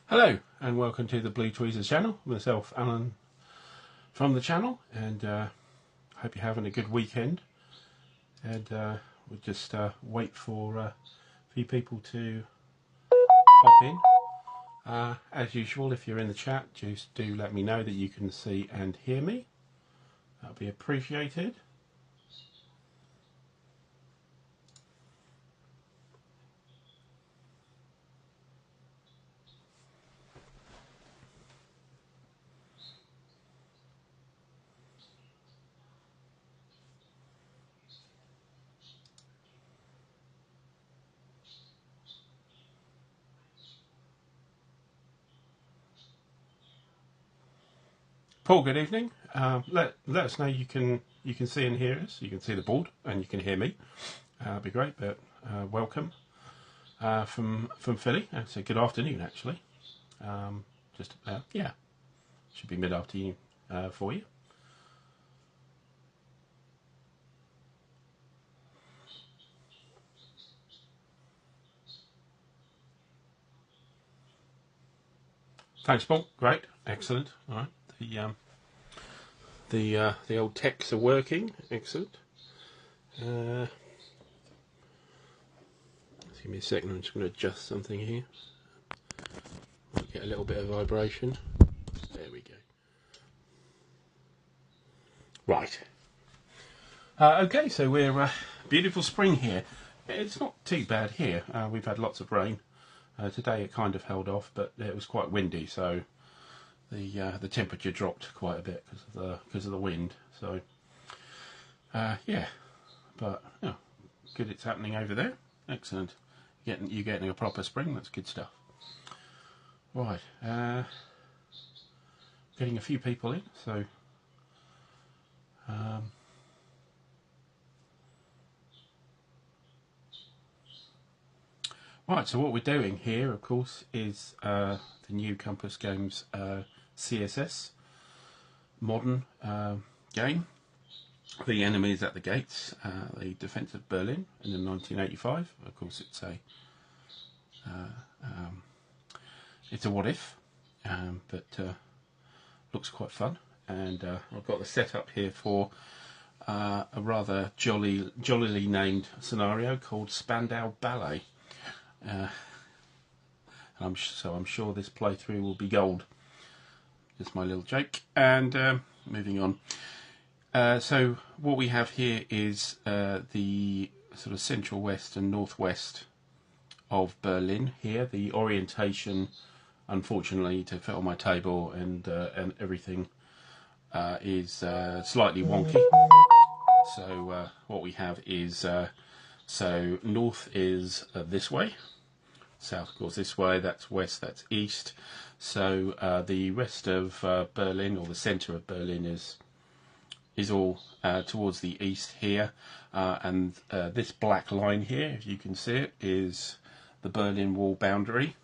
Hello and welcome to the Blue Tweezers channel. Myself, Alan, from the channel, and hope you're having a good weekend. And we'll just wait for a few people to pop in. As usual, if you're in the chat, just do let me know that you can see and hear me. That'll be appreciated. Paul, good evening. Let us know you can see and hear us. You can see the board and you can hear me. That'd be great. But welcome from Philly. So good afternoon, actually. Just yeah, should be mid-afternoon for you. Thanks, Paul. Great, excellent. All right. The old techs are working. Excellent. Just give me a second. I'm just going to adjust something here. Might get a little bit of vibration. There we go. Right. Okay, so we're beautiful spring here. It's not too bad here. We've had lots of rain. Today it kind of held off, but it was quite windy, so the temperature dropped quite a bit because of the wind. So yeah, but good it's happening over there. Excellent. You getting a proper spring. That's good stuff. Right, getting a few people in. So right. So what we're doing here, of course, is the new Compass Games CSS modern game. The enemy is at the gates. The defence of Berlin in 1985. Of course, it's a what if, but looks quite fun. And I've got the setup here for a rather jollily named scenario called Spandau Ballet. I'm sure this playthrough will be gold. Just my little joke. And moving on. So what we have here is the sort of central west and northwest of Berlin. Here, the orientation, unfortunately, to fit on my table and everything is slightly wonky. So what we have is so north is this way. South, of course, this way. That's west. That's east. So the rest of Berlin, or the centre of Berlin, is all towards the east here, and this black line here, if you can see it, is the Berlin Wall boundary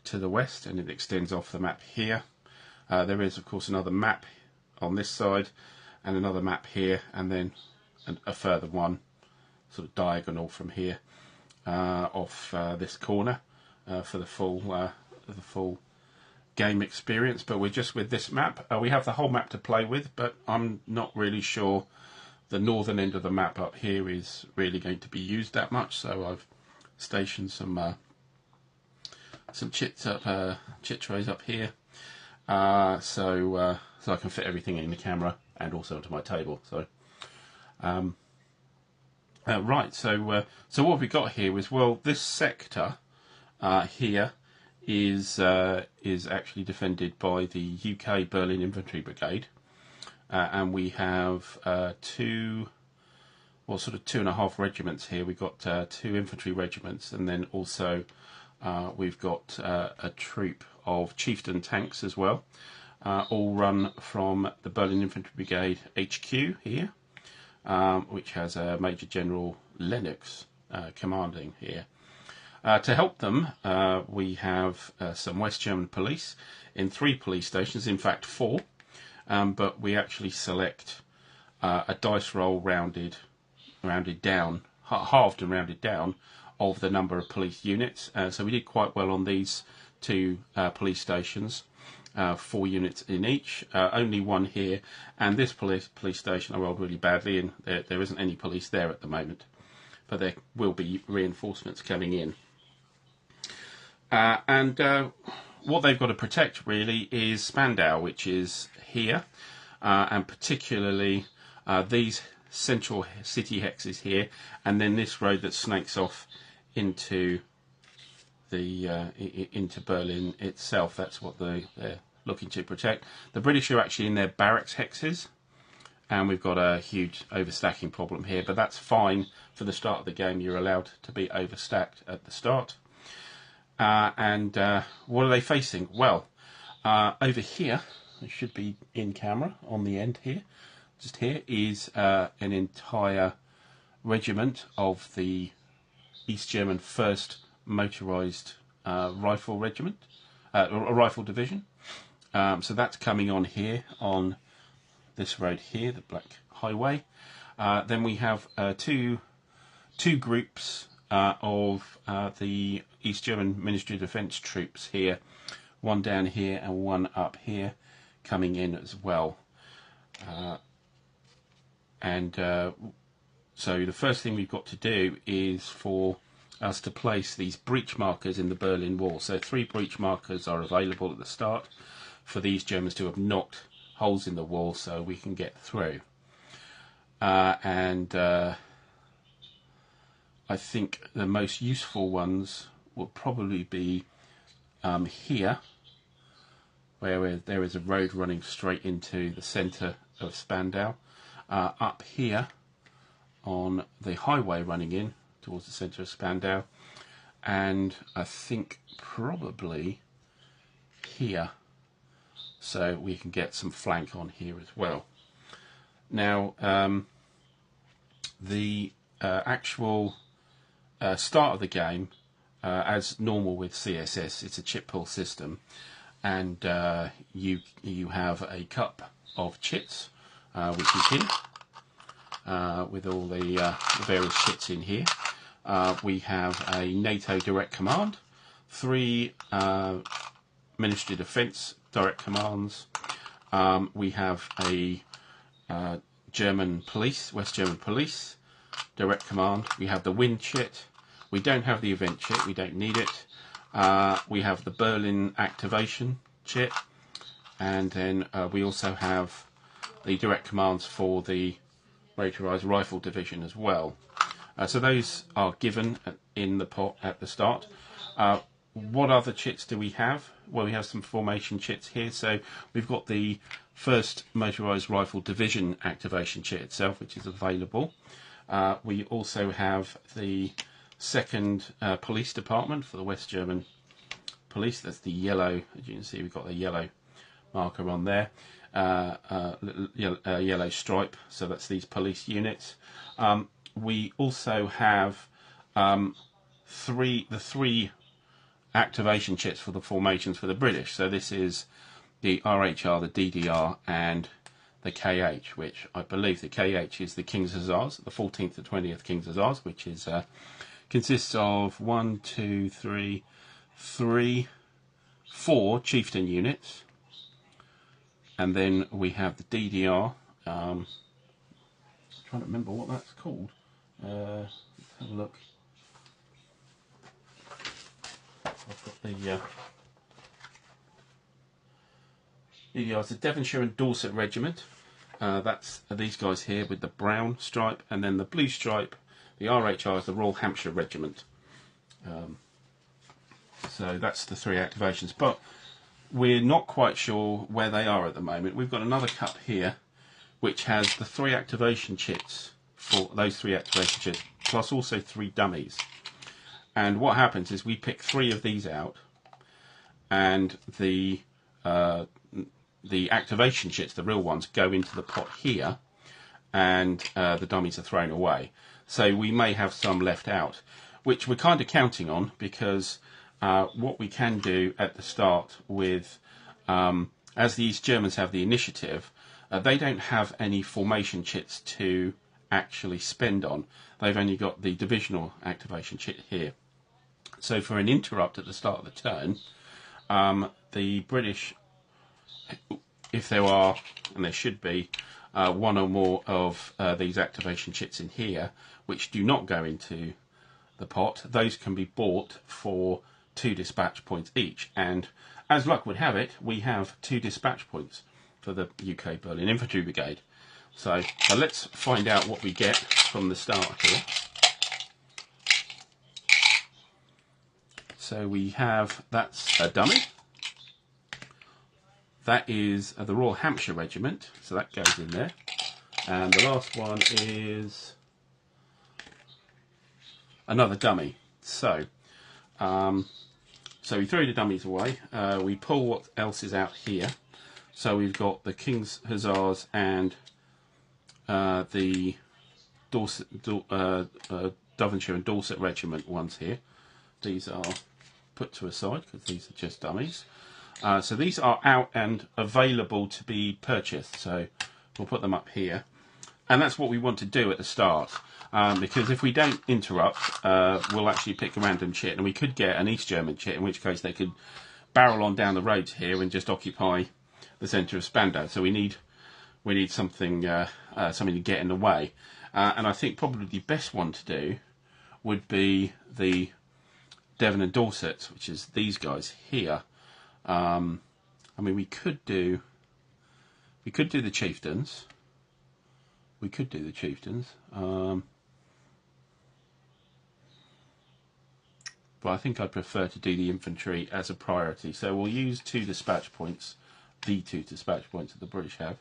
to the west, and it extends off the map here. There is, of course, another map on this side, and another map here, and then a further one, sort of diagonal from here. Off this corner for the full game experience, but we're just with this map. We have the whole map to play with, but I'm not really sure the northern end of the map up here is really going to be used that much. So I've stationed some chit trays up here, so I can fit everything in the camera and also onto my table. So. Right, so what have we got here is, well, this sector here is actually defended by the UK Berlin Infantry Brigade, and we have two and a half regiments here. We've got two infantry regiments, and then also we've got a troop of chieftain tanks as well, all run from the Berlin Infantry Brigade HQ here. Which has a Major General Lennox commanding here. To help them, we have some West German police in 3 police stations, in fact 4, but we actually select a dice roll rounded down, halved and rounded down, of the number of police units. So we did quite well on these two police stations, 4 units in each, only one here, and this police station I rolled really badly, and there isn't any police there at the moment, but there will be reinforcements coming in. And what they've got to protect really is Spandau, which is here, and particularly these central city hexes here, and then this road that snakes off into the into Berlin itself. That's what they're looking to protect. The British are actually in their barracks hexes, and we've got a huge overstacking problem here, but that's fine for the start of the game. You're allowed to be overstacked at the start. And what are they facing? Well, over here, it should be in camera on the end here, just here is an entire regiment of the East German 1st Motorised Rifle Regiment, a rifle division. So that's coming on here on this road here, the Black Highway. Then we have two groups of the East German Ministry of Defence troops here, one down here and one up here, coming in as well. So the first thing we've got to do is for us to place these breach markers in the Berlin Wall. So 3 breach markers are available at the start for these Germans to have knocked holes in the wall so we can get through. I think the most useful ones will probably be here, where there is a road running straight into the centre of Spandau, up here on the highway running in towards the centre of Spandau, and I think probably here, so we can get some flank on here as well. Now the actual start of the game, as normal with CSS, it's a chit pull system, and you have a cup of chits, which is here, with all the various chits in here. We have a NATO direct command, 3 Ministry of Defence direct commands. We have a German police, West German police direct command. We have the wind chit. We don't have the event chit, we don't need it. We have the Berlin activation chit, and then we also have the direct commands for the Motorised Rifle Division as well. So those are given in the pot at the start. What other chits do we have? Well, we have some formation chits here. So we've got the 1st Motorised Rifle Division activation chit itself, which is available. We also have the 2nd Police Department for the West German Police. That's the yellow, as you can see, we've got the yellow marker on there, yellow stripe, so that's these police units. We also have the 3 activation chits for the formations for the British. So this is the RHR, the DDR, and the KH, which I believe the KH is the King's Hussars, the 14th to 20th King's Hussars, which is consists of 1, 2, 3, 4 chieftain units, and then we have the DDR. I'm trying to remember what that's called. Let's have a look. I've got the DDR. It's the Devonshire and Dorset Regiment. That's these guys here with the brown stripe, and then the blue stripe. The RHR is the Royal Hampshire Regiment. So that's the 3 activations, but we're not quite sure where they are at the moment. We've got another cup here which has the 3 activation chits, for those 3 activation chits, plus also 3 dummies. And what happens is we pick 3 of these out, and the activation chits, the real ones, go into the pot here, and the dummies are thrown away. So we may have some left out, which we're kind of counting on, because what we can do at the start with, as the East Germans have the initiative, they don't have any formation chits to actually spend on. They've only got the divisional activation chit here. So for an interrupt at the start of the turn, The British, if there are, and there should be, one or more of these activation chits in here, which do not go into the pot, those can be bought for 2 dispatch points each. And as luck would have it, we have 2 dispatch points for the UK Berlin Infantry Brigade. So let's find out what we get from the start here. So we have, that's a dummy. That is the Royal Hampshire Regiment, so that goes in there. And the last one is another dummy. So, so we throw the dummies away. We pull what else is out here. So we've got the King's Hussars and the Devonshire and Dorset Regiment ones here. These are put to a side because these are just dummies. So these are out and available to be purchased. So we'll put them up here. And that's what we want to do at the start. Because if we don't interrupt, we'll actually pick a random chit. And we could get an East German chit, in which case they could barrel on down the roads here and just occupy the centre of Spandau. So we need something, something to get in the way. And I think probably the best one to do would be the Devon and Dorset, which is these guys here. I mean, we could do the Chieftains. We could do the Chieftains. But I think I'd prefer to do the infantry as a priority. So we'll use 2 dispatch points, the 2 dispatch points that the British have,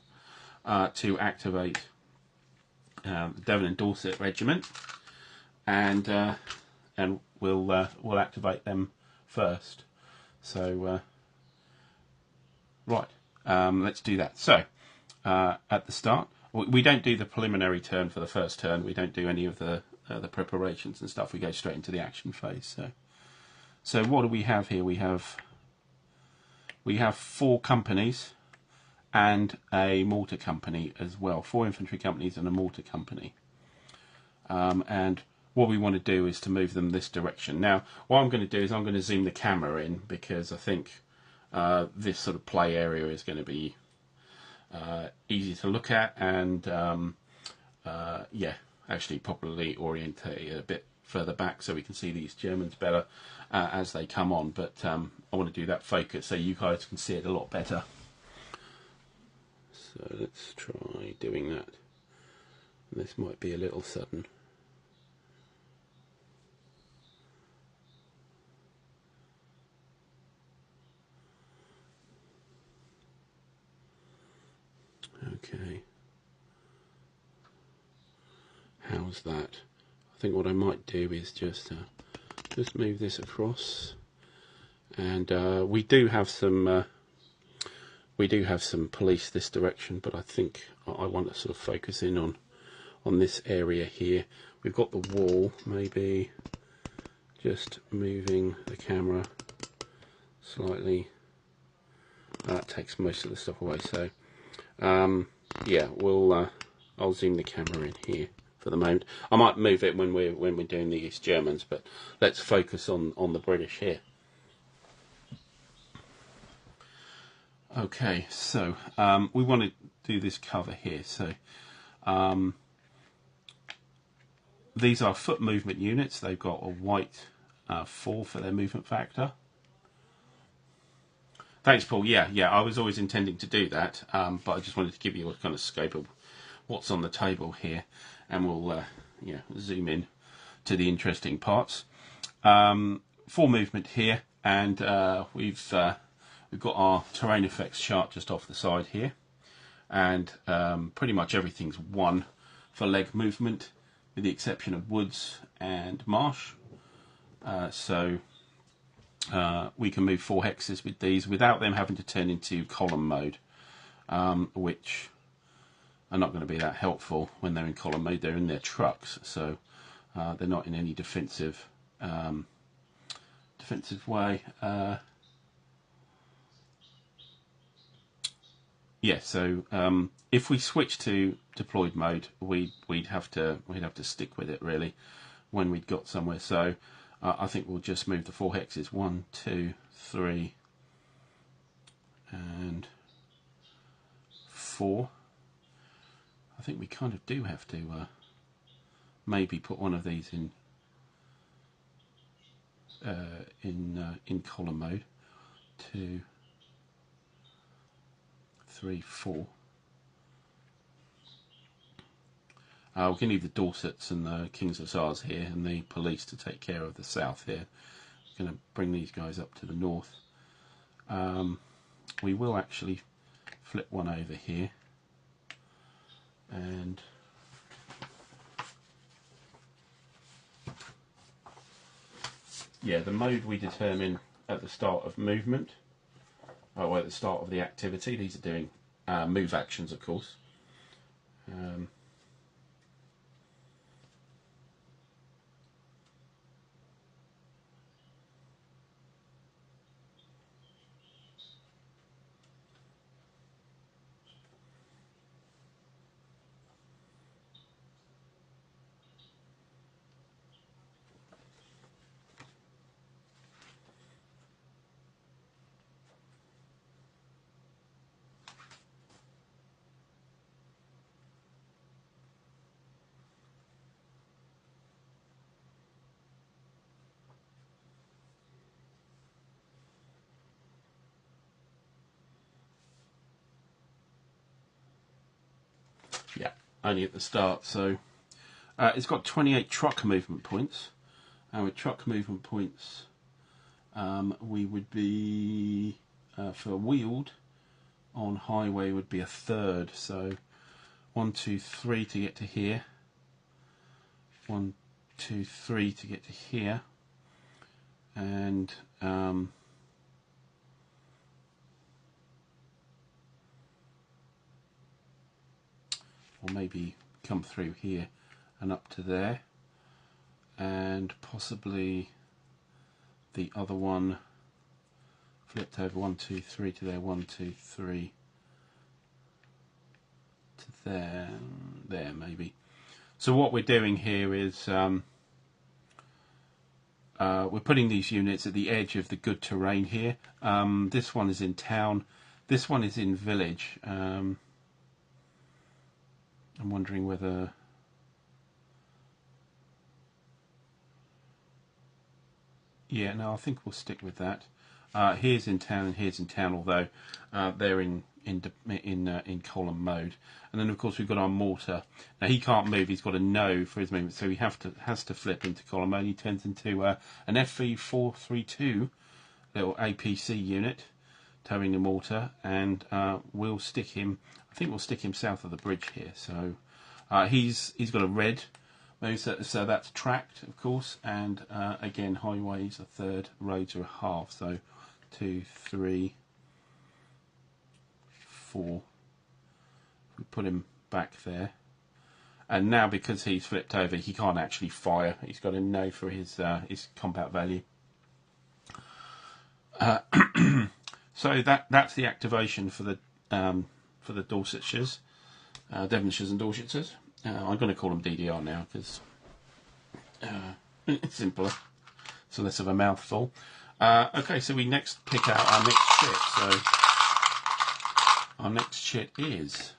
to activate the Devon and Dorset Regiment, and we'll activate them first. So right, let's do that. So at the start, we don't do the preliminary turn for the first turn. We don't do any of the preparations and stuff. We go straight into the action phase. So what do we have here? We have 4 companies and a mortar company as well. 4 infantry companies and a mortar company. And what we want to do is to move them this direction. Now, what I'm going to do is I'm going to zoom the camera in, because I think this sort of play area is going to be easy to look at, and yeah, actually properly orientate a bit further back so we can see these Germans better as they come on. But I want to do that focus so you guys can see it a lot better. So let's try doing that. This might be a little sudden. Okay. How's that? I think what I might do is just move this across, and we do have some police this direction, but I think I want to sort of focus in on this area here. We've got the wall, maybe just moving the camera slightly. That takes most of the stuff away. So yeah, I'll zoom the camera in here for the moment. I might move it when we're doing the East Germans, but let's focus on the British here. Okay, so we want to do this cover here. So these are foot movement units. They've got a white 4 for their movement factor. Thanks, Paul. Yeah, I was always intending to do that, but I just wanted to give you a kind of scope of what's on the table here, and we'll yeah, zoom in to the interesting parts. 4 movement here, and we've got our terrain effects chart just off the side here, and pretty much everything's 1 for leg movement, with the exception of woods and marsh. So we can move 4 hexes with these without them having to turn into column mode, which are not going to be that helpful when they're in column mode. They're in their trucks, so they're not in any defensive way. Yeah, so if we switch to deployed mode, we'd have to stick with it really when we'd got somewhere. So I think we'll just move the 4 hexes 1, 2, 3, and 4. I think we kind of do have to maybe put one of these in column mode. 2, 3, 4. We can leave the Dorsets and the King's Hussars here and the police to take care of the south here. We're going to bring these guys up to the north. We will actually flip one over here, and yeah, the mode we determine at the start of movement, or at the start of the activity. These are doing move actions, of course. Yeah, only at the start. So it's got 28 truck movement points, and with truck movement points we would be for wheeled on highway would be a third. So 1, 2, 3 to get to here, 1, 2, 3 to get to here, and or maybe come through here and up to there, and possibly the other one flipped over 1, 2, 3 to there, 1, 2, 3 to there, maybe. So what we're doing here is we're putting these units at the edge of the good terrain here. This one is in town, this one is in village. I'm wondering whether yeah, no, I think we'll stick with that. Here's in town and here's in town, although they're in column mode. And then of course we've got our mortar. Now he can't move; he's got a no for his movement, so he has to flip into column mode. He turns into an FV432 little APC unit towing the mortar, and we'll stick him. I think we'll stick him south of the bridge here. So he's got a red. So that's tracked, of course, and again, highways a third, roads are a half. So 2, 3, 4. We put him back there, and now because he's flipped over, he can't actually fire. He's got a no for his combat value. So that's the activation for the Dorsetshires, Devonshires and Dorsetshires. I'm going to call them DDR now because it's simpler. It's less of a mouthful. Okay, so we next pick out our next shit. So our next shit is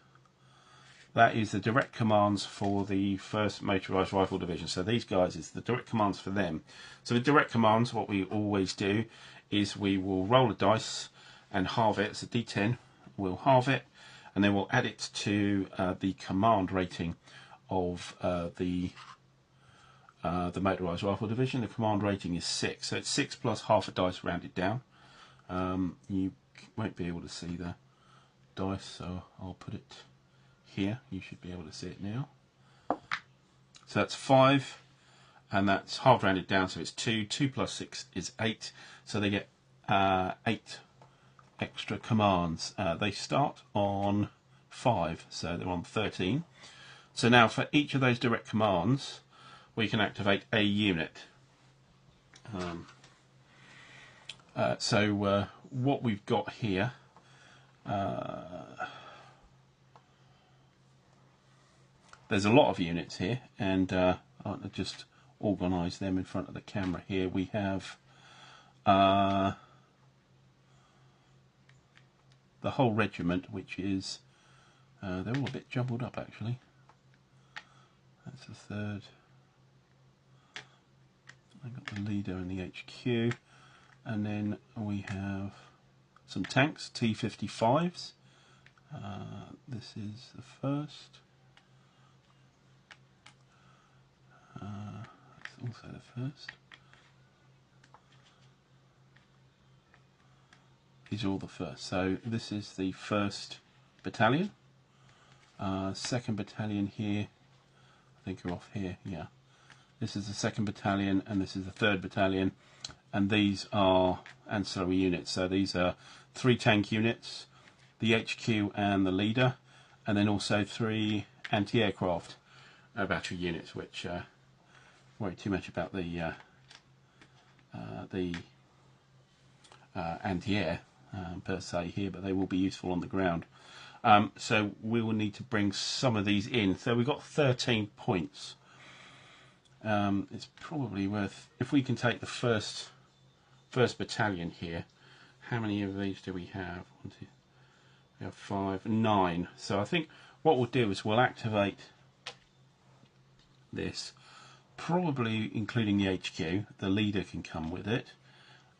the direct commands for the 1st Motorised Rifle Division. So these guys is the direct commands for them. So the direct commands, what we always do is we will roll a dice and halve it. It's a D10. We'll halve it, and then we'll add it to the command rating of the Motorised Rifle Division. The command rating is 6, so it's 6 plus half a dice rounded down. You won't be able to see the dice, so I'll put it here. You should be able to see it now. So that's 5, and that's half rounded down, so it's 2. 2 plus 6 is 8, so they get 8 extra commands. They start on 5, so they're on 13. So now for each of those direct commands, we can activate a unit. So what we've got here, there's a lot of units here, and I'll just organise them in front of the camera here. We have the whole regiment, which is they're all a bit jumbled up actually. That's the third. I got the leader and the HQ, and then we have some tanks, T-55s. This is the first. That's also the first. These are all the first. So this is the 1st battalion. 2nd battalion here, I think are off here, yeah. This is the 2nd battalion, and this is the 3rd battalion, and these are ancillary units. So these are 3 tank units, the HQ and the leader, and then also 3 anti-aircraft battery units, which worry too much about the anti-air per se here, but they will be useful on the ground. So we will need to bring some of these in. So we've got 13 points. It's probably worth, if we can take the first battalion here. How many of these do we have? 1, 2, we have 5, 9. So I think what we'll do is we'll activate this, probably including the HQ. The leader can come with it.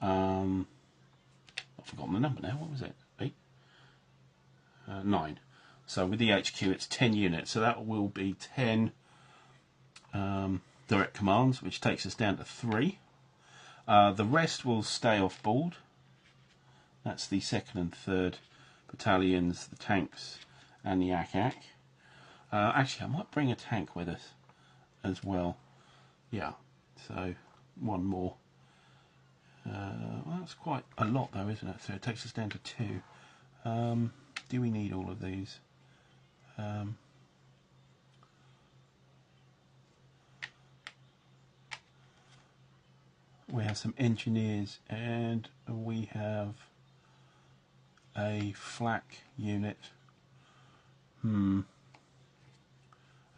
I've forgotten the number now. What was it? 8? 9. So with the HQ it's 10 units. So that will be 10 direct commands, which takes us down to 3. The rest will stay off board. That's the 2nd and 3rd battalions, the tanks and the ACAC. Actually, I might bring a tank with us as well. Yeah, so one more. Well, that's quite a lot though, isn't it? So it takes us down to 2. Do we need all of these? We have some engineers, and we have a flak unit, and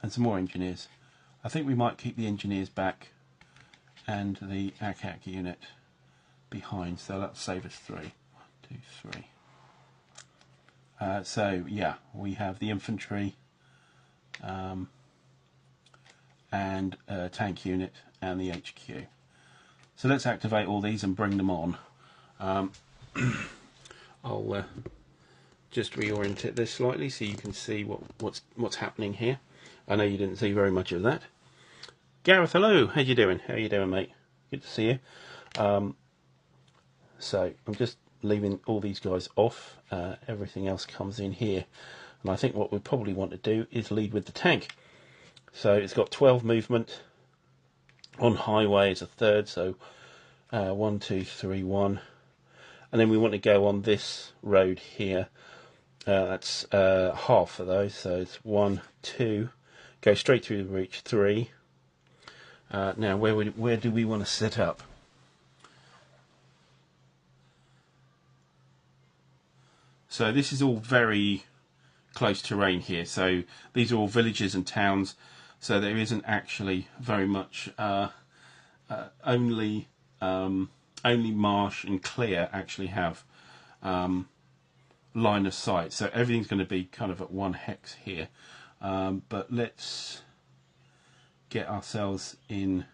some more engineers. I think we might keep the engineers back and the ACAC unit behind, so that'll save us 3. 1, 2, 3. So yeah, we have the infantry and tank unit and the HQ. So let's activate all these and bring them on. I'll just reorient this slightly so you can see what's happening here. I know you didn't see very much of that. Gareth, hello. How you doing? How you doing, mate? Good to see you. So I'm just leaving all these guys off. Everything else comes in here. And I think what we probably want to do is lead with the tank. So it's got 12 movement. On highway it's a 3rd, so 1, 2, 3, 1. And then we want to go on this road here. That's half of those, so it's 1, 2. Go straight through the breach, 3. Now, where do we want to set up? So this is all very close terrain here. So these are all villages and towns. So there isn't actually very much. Only marsh and clear actually have line of sight. So everything's going to be kind of at 1 hex here. But let's get ourselves in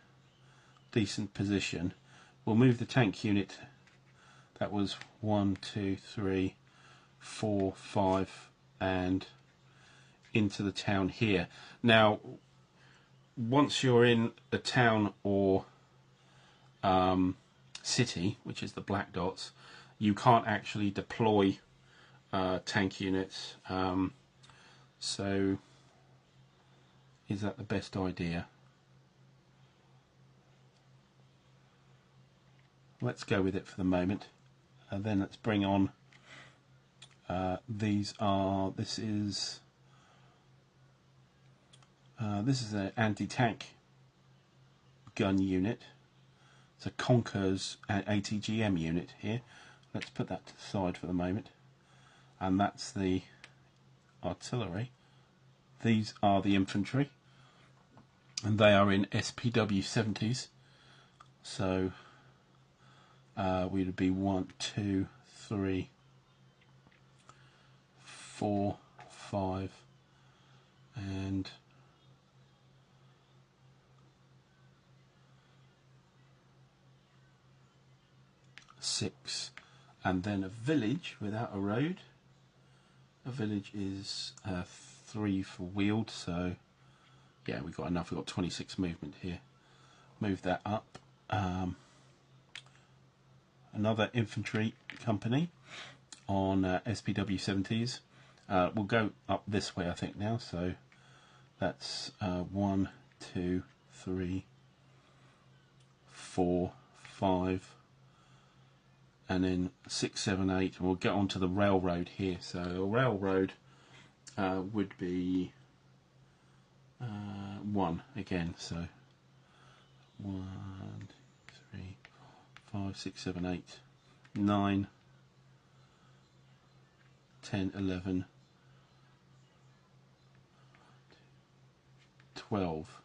decent position. We'll move the tank unit. That was 1, 2, 3, 4, 5, and into the town here. Now, once you're in a town or city, which is the black dots, you can't actually deploy tank units. So is that the best idea? Let's go with it for the moment, and then let's bring on this is an anti-tank gun unit. It's a Conquer's ATGM unit here. Let's put that to the side for the moment. And that's the artillery. These are the infantry, and they are in SPW 70s. So we'd be 1, 2, 3, 4, 5, and 6, and then a village without a road. A village is 3 for wheeled, so yeah, we've got enough. We've got 26 movement here. Move that up. Another infantry company on SPW 70s. We'll go up this way, I think, now. So that's 1, 2, 3, 4, 5, and then 6, 7, 8. And we'll get onto the railroad here. So a railroad would be 1 again. So 1, 2, 3, 4, 5, 6, 7, 8, 9, 10, 11, 12.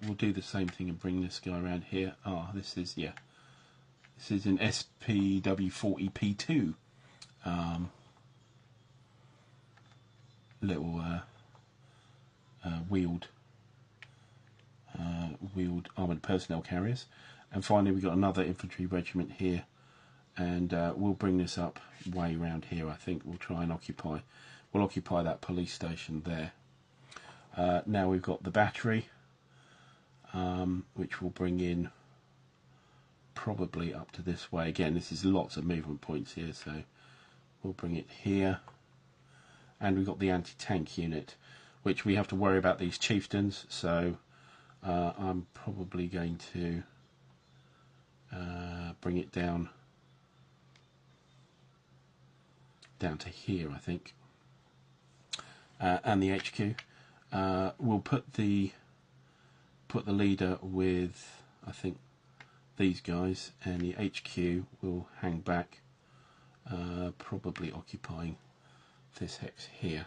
We'll do the same thing and bring this guy around here. This is an SPW 40P2 little wheeled armoured personnel carriers. And finally we've got another infantry regiment here, and we'll bring this up way around here. I think we'll try and occupy that police station there. Now we've got the battery, which we'll bring in probably up to this way. Again, this is lots of movement points here, so we'll bring it here. And we've got the anti-tank unit, which we have to worry about these chieftains, so I'm probably going to bring it down to here, I think. And the HQ, we'll put the leader with, I think, these guys, and the HQ will hang back, probably occupying this hex here.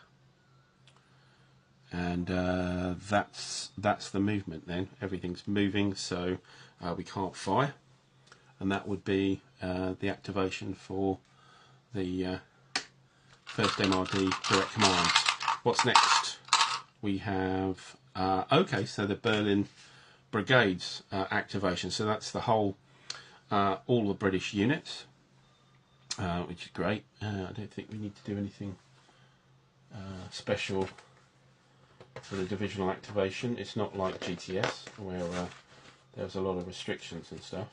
And that's the movement then. Everything's moving, so we can't fire, and that would be the activation for the first MRD direct command. What's next? We have okay, so the Berlin Brigade's activation. So that's the whole, all the British units, which is great. I don't think we need to do anything special for the divisional activation. It's not like GTS where there's a lot of restrictions and stuff.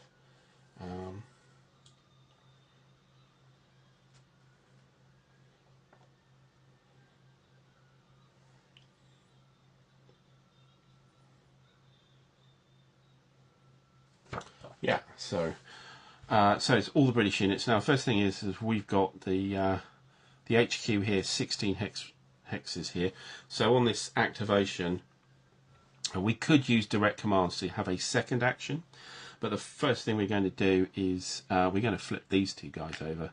Yeah, so it's all the British units. Now, first thing is we've got the HQ here, 16 hexes here. So on this activation, we could use direct commands to have a second action, but the first thing we're going to do is we're going to flip these two guys over,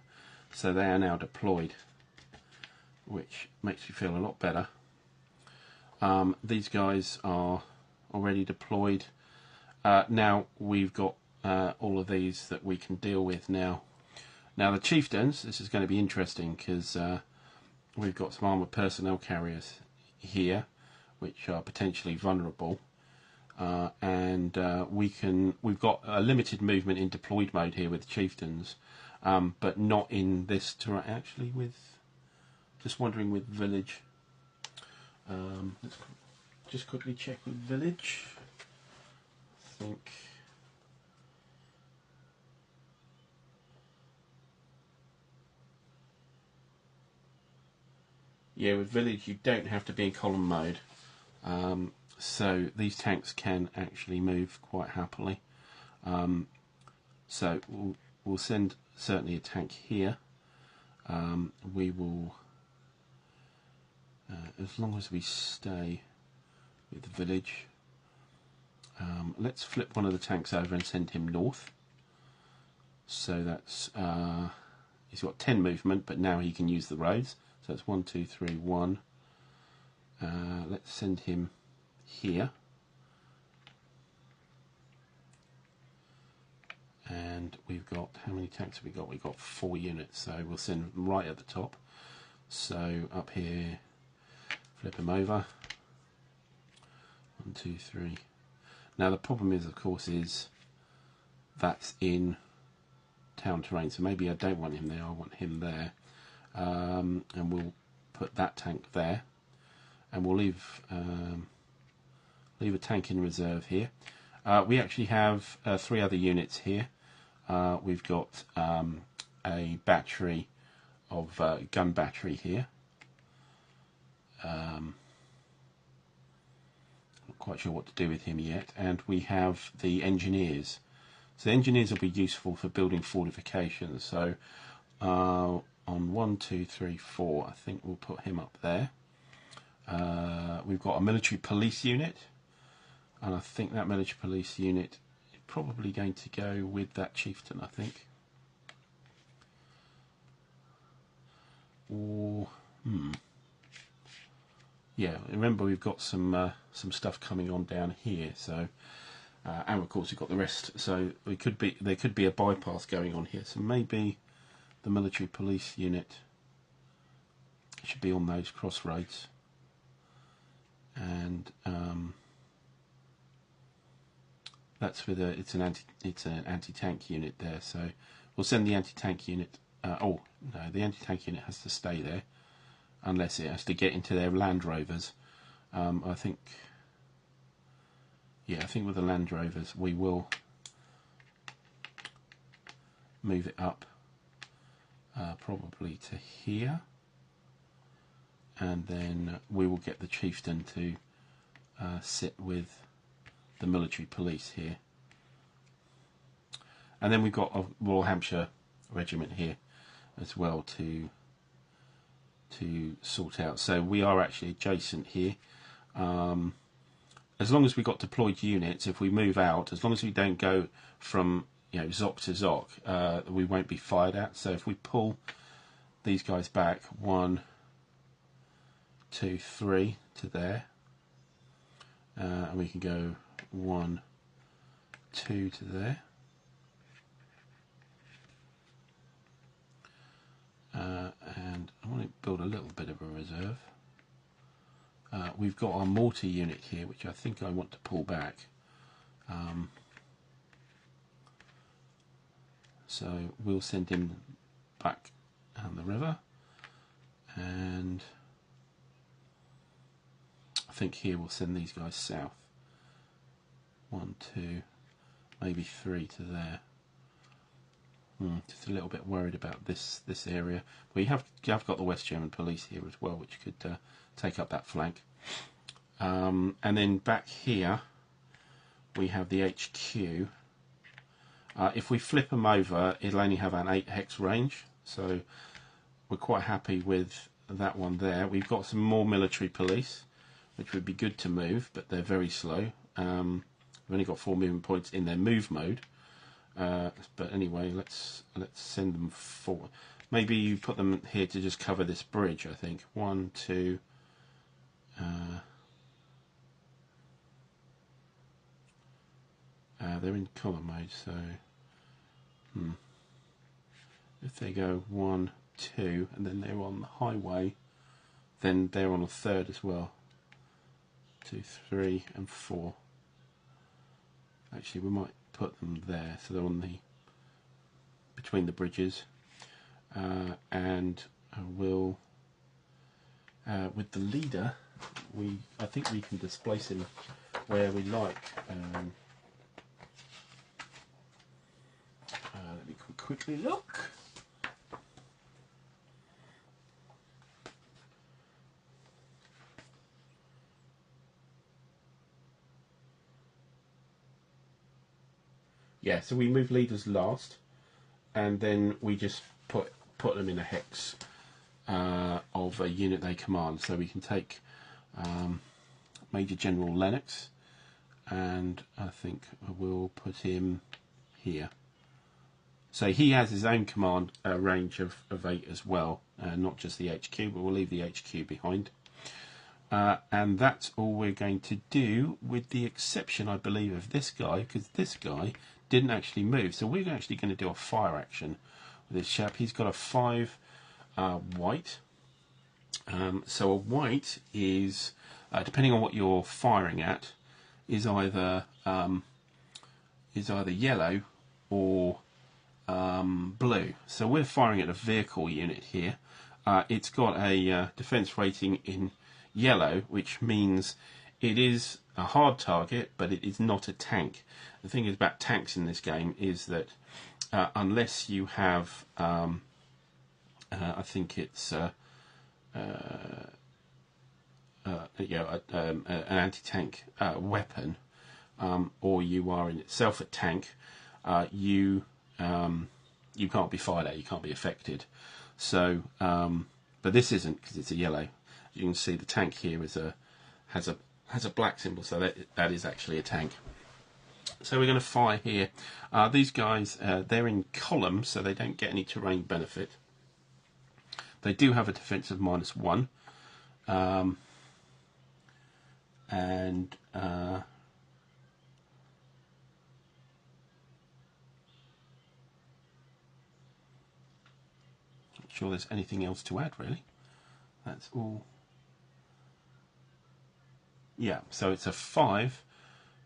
so they are now deployed, which makes me feel a lot better. These guys are already deployed. Now we've got all of these that we can deal with now. Now the chieftains, this is going to be interesting because we've got some armoured personnel carriers here which are potentially vulnerable, and we've got a limited movement in deployed mode here with chieftains, but not in this terrain. Actually, just wondering with village. Let's just quickly check with village. I think. Yeah, with village you don't have to be in column mode, so these tanks can actually move quite happily. So we'll send certainly a tank here. We will, as long as we stay with the village. Let's flip one of the tanks over and send him north. So that's he's got 10 movement, but now he can use the roads. So it's 1, 2, 3, 1. Let's send him here. And and we've got, how many tanks have we got? We've got 4 units, so we'll send them right at the top. So up here, flip them over. 1, 2, 3. Now the problem is, of course, is that's in town terrain, so maybe I don't want him there, I want him there. And we'll put that tank there, and we'll leave a tank in reserve here. We actually have 3 other units here. We've got a battery of gun battery here. Not quite sure what to do with him yet. And we have the engineers. So the engineers will be useful for building fortifications. So on 1, 2, 3, 4, I think we'll put him up there. We've got a military police unit, and I think that military police unit is probably going to go with that chieftain, I think. Or yeah, remember we've got some stuff coming on down here, so and of course we've got the rest, so there could be a bypass going on here, so maybe the military police unit should be on those crossroads. And that's with it's an anti-tank unit there, so we'll send the anti-tank unit. Oh no, the anti-tank unit has to stay there unless it has to get into their Land Rovers. I think with the Land Rovers we will move it up probably to here, and then we will get the chieftain to sit with the military police here. And then we've got a Royal Hampshire regiment here as well to sort out. So we are actually adjacent here. As long as we've got deployed units, if we move out, as long as we don't go from ZOC to ZOC, we won't be fired at. So if we pull these guys back 1, 2, 3 to there, and we can go 1, 2 to there, and I want to build a little bit of a reserve. We've got our mortar unit here, which I think I want to pull back. So we'll send him back down the river, and I think here we'll send these guys south. 1, 2, maybe 3 to there. Just a little bit worried about this area. We have got the West German police here as well, which could take up that flank. And then back here we have the HQ. If we flip them over, it'll only have an 8 hex range, so we're quite happy with that one there. We've got some more military police, which would be good to move, but they're very slow. We've only got 4 movement points in their move mode. But anyway, let's send them forward. Maybe you put them here to just cover this bridge, I think. 1, 2. They're in column mode, so if they go 1, 2, and then they're on the highway, then they're on a 3rd as well. 2, 3, and 4. Actually, we might put them there, so they're on between the bridges, and we'll with the leader, I think we can displace him where we like. Let me quickly look. Yeah, so we move leaders last, and then we just put them in a hex of a unit they command. So we can take Major General Lennox, and I think we'll put him here. So he has his own command range of 8 as well, not just the HQ, but we'll leave the HQ behind. And that's all we're going to do, with the exception, I believe, of this guy, because this guy didn't actually move. So we're actually going to do a fire action with this chap. He's got a 5 white. So a white is, depending on what you're firing at, is either yellow or blue. So we're firing at a vehicle unit here. It's got a defense rating in yellow, which means it is a hard target, but it is not a tank. The thing is about tanks in this game is that unless you have, I think it's an anti-tank weapon, or you are in itself a tank, you can't be fired at, you can't be affected. So, but this isn't, because it's a yellow. You can see the tank here is has a black symbol, so that is actually a tank. So we're going to fire here. These guys, they're in columns, so they don't get any terrain benefit. They do have a defense of -1, and not sure there's anything else to add really. That's all. Yeah, so it's a 5,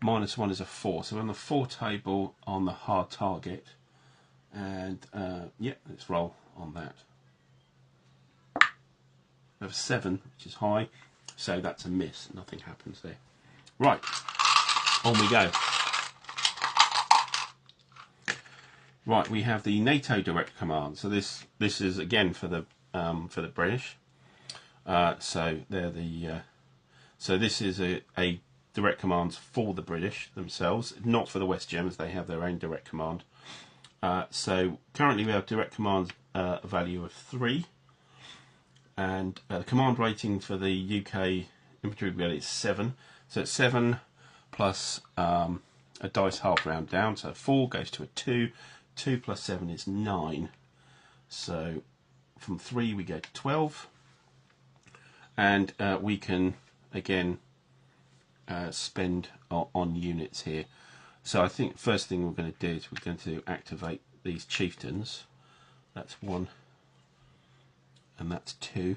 -1 is a 4. So we're on the 4 table on the hard target, and yeah, let's roll on that. We have a 7, which is high, so that's a miss. Nothing happens there. Right, on we go. Right, we have the NATO direct command. So this is again for the British. So they're the so this is a direct commands for the British themselves, not for the West Gems. They have their own direct command. So currently we have direct commands a value of 3. And the command rating for the UK Infantry Brigade is 7. So it's 7 plus a dice half round down. So 4 goes to a 2. 2 plus 7 is 9. So from 3 we go to 12. And we can, again, spend on units here. So I think first thing we're going to do is we're going to activate these chieftains. That's 1. And that's 2,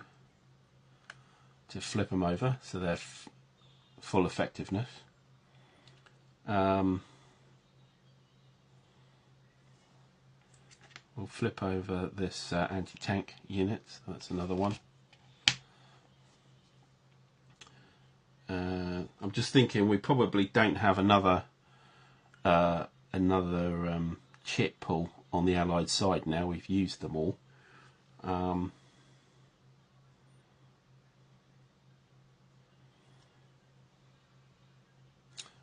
to flip them over so they're full effectiveness. We'll flip over this anti-tank unit, so that's another 1. I'm just thinking we probably don't have another chit pool on the Allied side now. We've used them all.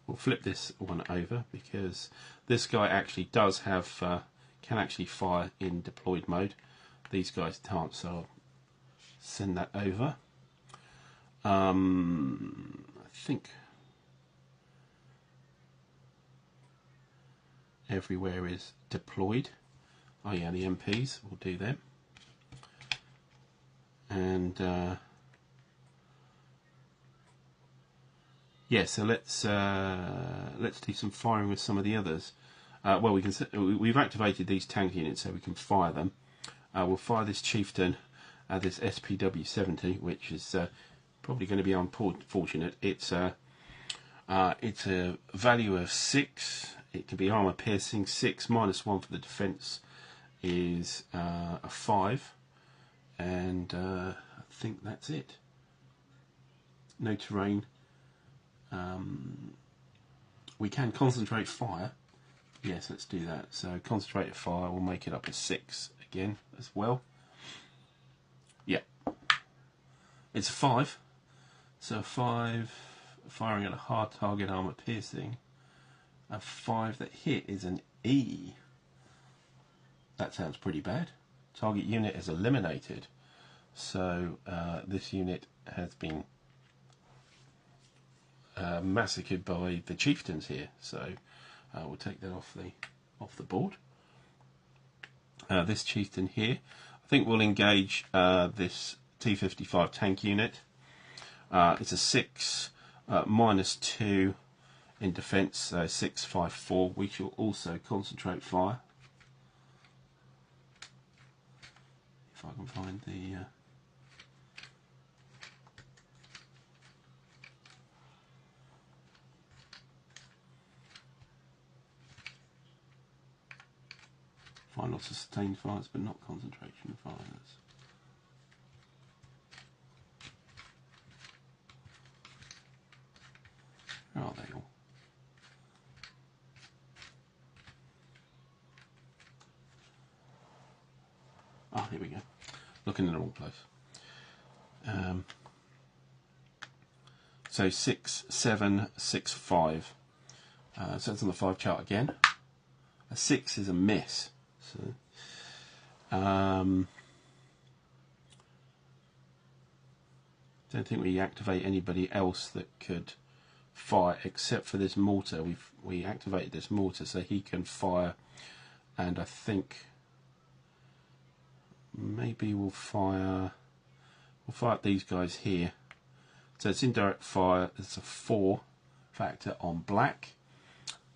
We'll flip this one over because this guy actually does have can actually fire in deployed mode. These guys can't, so I'll send that over. I think everywhere is deployed. Oh yeah, the MPs, we'll do them. And yeah, so let's do some firing with some of the others. Well, we've activated these tank units so we can fire them. We'll fire this chieftain, this SPW-70, which is probably going to be unfortunate. It's a value of 6. It can be armor piercing 6, -1 for the defense is a 5, and I think that's it. No terrain. We can concentrate fire. Yes, let's do that. So concentrated fire, we'll make it up as 6 again as well. Yeah, it's a 5. So 5 firing at a hard target, armor piercing. A 5 that hit is an E. That sounds pretty bad. Target unit is eliminated. So this unit has been massacred by the chieftains here. So we'll take that off the board. This chieftain here, I think we'll engage this T-55 tank unit. It's a 6, -2. in defence, so 654. We shall also concentrate fire. If I can find the... find lots of sustained fires, but not concentration fires. Where are they all? Ah, here we go. Looking in the wrong place. So 6, 7, 6, 5. So it's on the 5 chart again. A 6 is a miss. So, don't think we activate anybody else that could fire except for this mortar. We activated this mortar so he can fire, and I think maybe we'll fire at these guys here. So it's indirect fire. It's a 4 factor on black,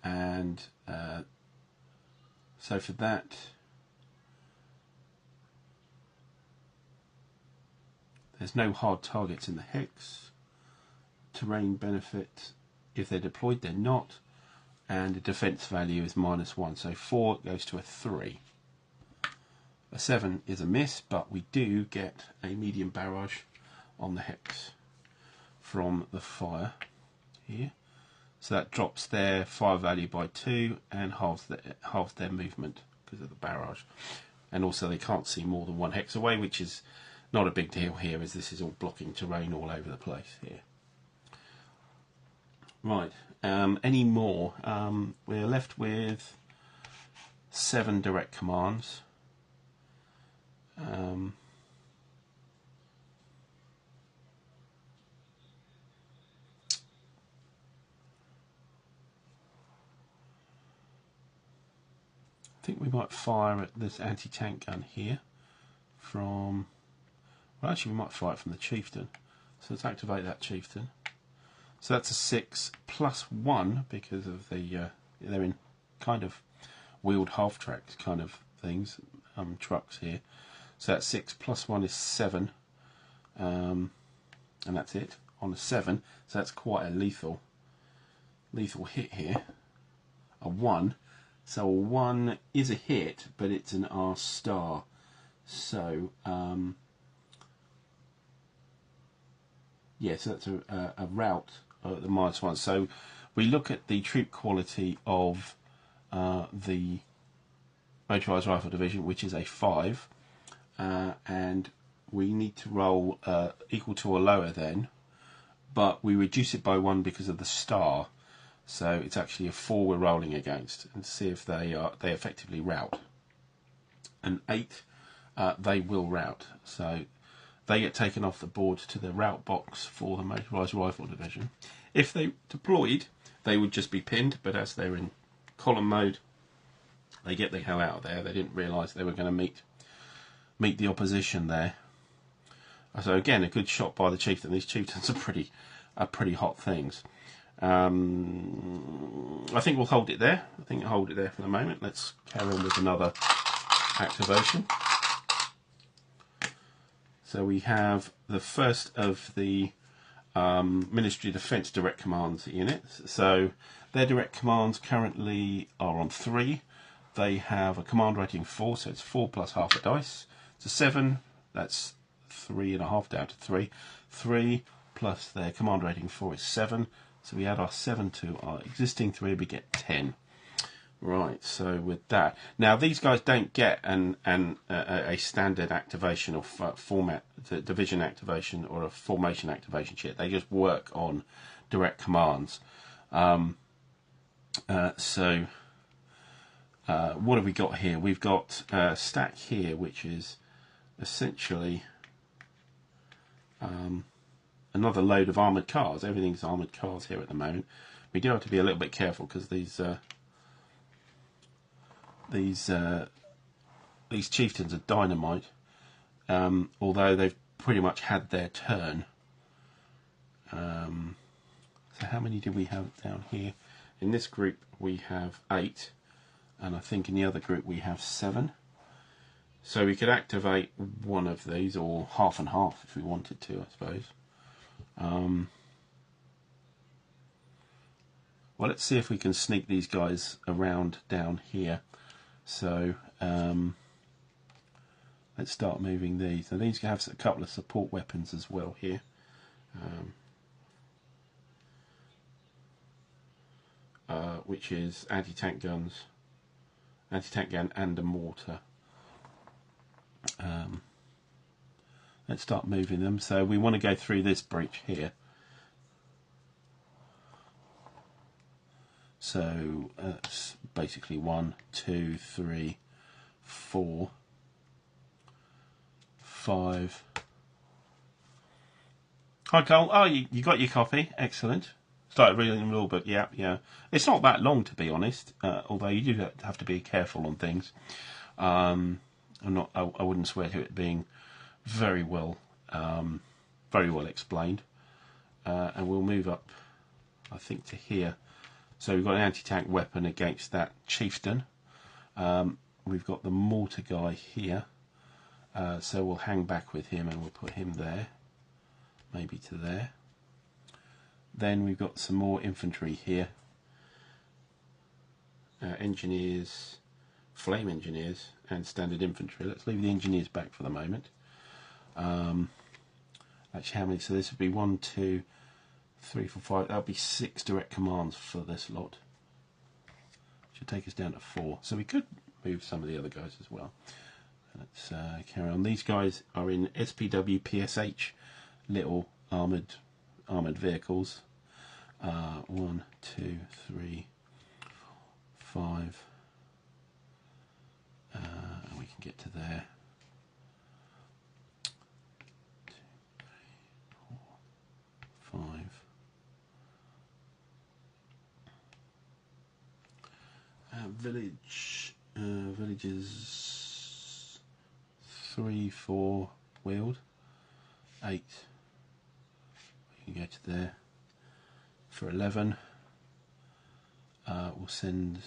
and so for that, there's no hard targets in the hex. Terrain benefit, if they're deployed, they're not, and the defense value is -1. So 4 goes to a 3. A 7 is a miss, but we do get a medium barrage on the hex from the fire here. So that drops their fire value by 2 and halves their movement because of the barrage. And also they can't see more than 1 hex away, which is not a big deal here, as this is all blocking terrain all over the place here. Right, any more? We're left with 7 direct commands. I think we might fire at this anti-tank gun here from... Well, actually we might fire it from the chieftain. So let's activate that chieftain. So that's a 6 plus 1 because of the... they're in kind of wheeled half-track kind of things, trucks here. So that's 6 plus 1 is 7. And that's it on a 7. So that's quite a lethal hit here. A 1. So a 1 is a hit, but it's an R star. So yeah, so that's a rout at the -1. So we look at the troop quality of the Motorised Rifle Division, which is a 5, and we need to roll equal to or lower then, but we reduce it by 1 because of the star. So it's actually a 4 we're rolling against, and see if they effectively rout. An 8, they will rout. So they get taken off the board to the rout box for the Motorised Rifle Division. If they deployed, they would just be pinned, but as they're in column mode, they get the hell out of there. They didn't realise they were going to meet the opposition there. So again, a good shot by the chieftain. These chieftains are pretty hot things. I think we'll hold it there. I think I'll hold it there for the moment. Let's carry on with another activation. So we have the first of the Ministry of Defence Direct Commands units. So their direct commands currently are on 3. They have a command rating 4, so it's 4 plus half a dice. It's a 7, that's 3.5 down to 3. 3 plus their command rating 4 is 7. So we add our 7 to our existing 3, we get 10. Right, so with that, now these guys don't get a standard activation or format, division activation or a formation activation sheet. They just work on direct commands. So what have we got here? We've got a stack here, which is essentially another load of armoured cars. Everything's armoured cars here at the moment. We do have to be a little bit careful because these chieftains are dynamite, although they've pretty much had their turn. So how many do we have down here? in this group we have 8, and I think in the other group we have 7. So we could activate one of these, or half and half if we wanted to, I suppose. Well, let's see if we can sneak these guys around down here. So let's start moving these. Now these have a couple of support weapons as well here. Which is anti-tank guns, anti-tank gun and a mortar. Let's start moving them. So we want to go through this breach here. So that's basically 1, 2, 3, 4, 5. Hi Cole. Oh, you got your copy. Excellent. Started reading the rule book. Yeah. It's not that long, to be honest. Although you do have to be careful on things. I wouldn't swear to it being very well explained. And we'll move up, I think, to here. So we've got an anti-tank weapon against that chieftain. We've got the mortar guy here. So we'll hang back with him and we'll put him there. Maybe to there. Then we've got some more infantry here. Engineers, flame engineers and standard infantry. Let's leave the engineers back for the moment. Actually, how many? So this would be 1, 2, 3, 4, 5. That'll be 6 direct commands for this lot. Should take us down to 4. So we could move some of the other guys as well. Let's carry on. These guys are in SPW PSH, little armoured vehicles. 1, 2, 3, 5. And we can get to there. 2, 3, 4, 5. Villages 3, 4 wheeled. 8. We can go to there. For 11, we'll send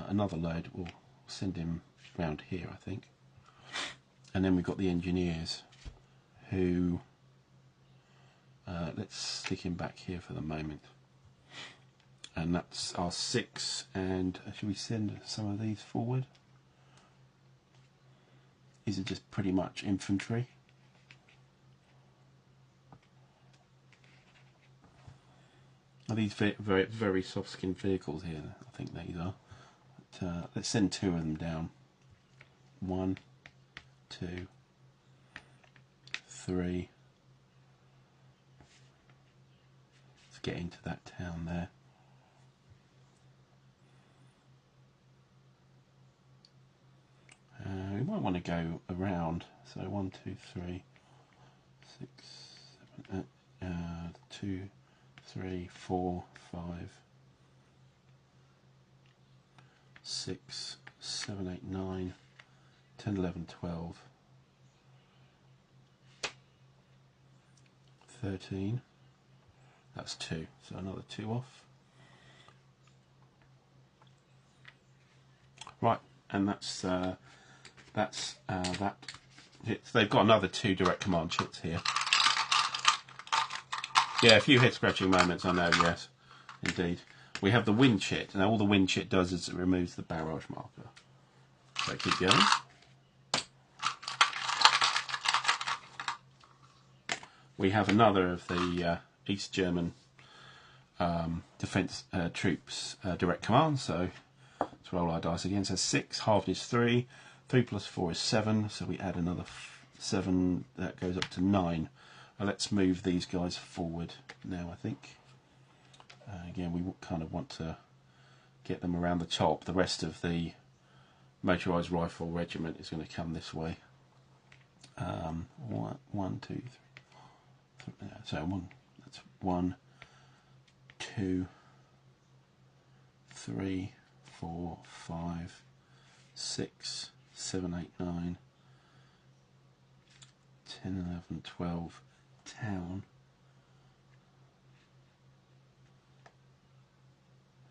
another load. We'll send him round here, I think. And then we've got the engineers, who let's stick him back here for the moment. And that's our 6. And should we send some of these forward? These are just pretty much infantry. Are these very, very soft-skinned vehicles here? I think these are. But, let's send 2 of them down. 1, 2, 3. Let's get into that town there. We might want to go around. So 1, 2, 3, 6, 7, 2, 3, 4, 5, 6, 7, 8, 9, 10, 11, 12, 13. That's 2. So another 2 off. Right, and that's that. They've got another 2 direct command chits here. Yeah, a few head scratching moments, I know, yes, indeed. We have the wind chit. Now all the wind chit does is it removes the barrage marker. So keep going. We have another of the East German defence troops direct command, so let's roll our dice again. So 6, halved is 3, 3 plus 4 is 7, so we add another 7, that goes up to 9. Let's move these guys forward now, I think. Again, we kind of want to get them around the top. The rest of the Motorised Rifle Regiment is going to come this way. 1, 2, 3. So that's 1, 2, 3, 4, 5, 6, 7, 8, 9, 10, 11, 12. Town.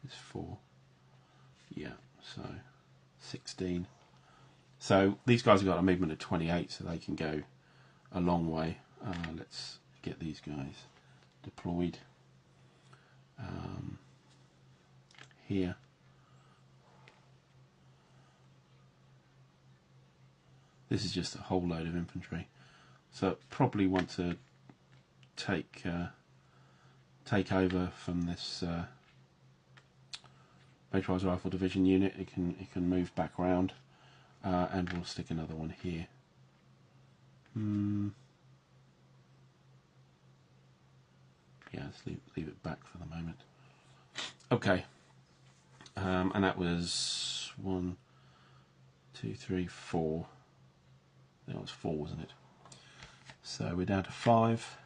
It's 4. Yeah, so 16. So these guys have got a movement of 28, so they can go a long way. Let's get these guys deployed here. This is just a whole load of infantry, so probably want to take over from this Motorised Rifle Division unit. It can move back around, and we'll stick another one here. Yeah, let's leave it back for the moment. Okay, and that was 1, 2, 3, 4. That was 4, wasn't it? So we're down to 5.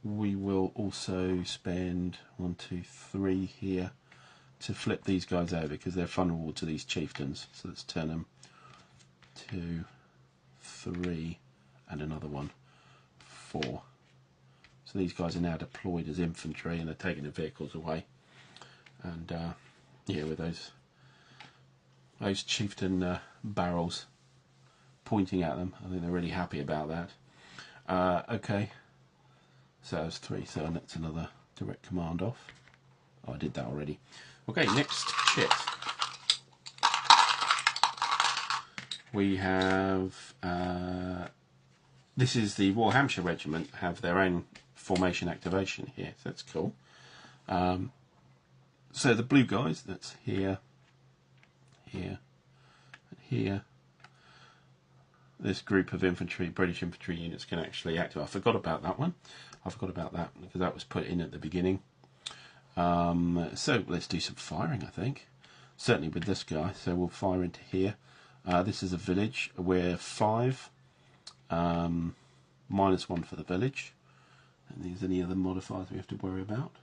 We will also spend 1, 2, 3 here to flip these guys over because they're vulnerable to these chieftains. So let's turn them 2, 3, and another one 4. So these guys are now deployed as infantry and they're taking the vehicles away. And yeah, with those chieftain barrels pointing at them, I think they're really happy about that. Okay, so that's 3. So that's another direct command off. Oh, I did that already. Okay, next kit. We have this is the Royal Hampshire Regiment, have their own formation activation here, so that's cool. So the blue guys, that's here, here, and here. This group of infantry, British infantry units can actually activate. I forgot about that one. I forgot about that because that was put in at the beginning. So let's do some firing, I think. Certainly with this guy. So we'll fire into here. This is a village. We're 5. -1 for the village. And there's any other modifiers we have to worry about.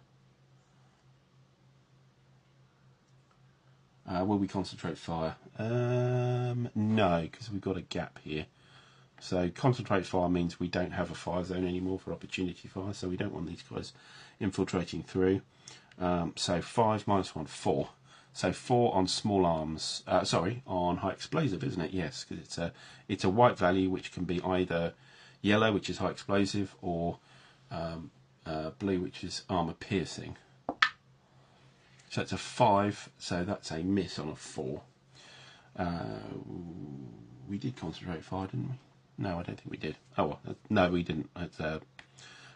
Will we concentrate fire? No, because we've got a gap here. So concentrate fire means we don't have a fire zone anymore for opportunity fire, so we don't want these guys infiltrating through. So 5 -1, 4. So 4 on small arms. Sorry, on high explosive, isn't it? Yes, because it's a white value which can be either yellow, which is high explosive, or blue, which is armor piercing. So it's a 5, so that's a miss on a 4. We did concentrate fire, didn't we? No, I don't think we did. Oh, well, no, we didn't.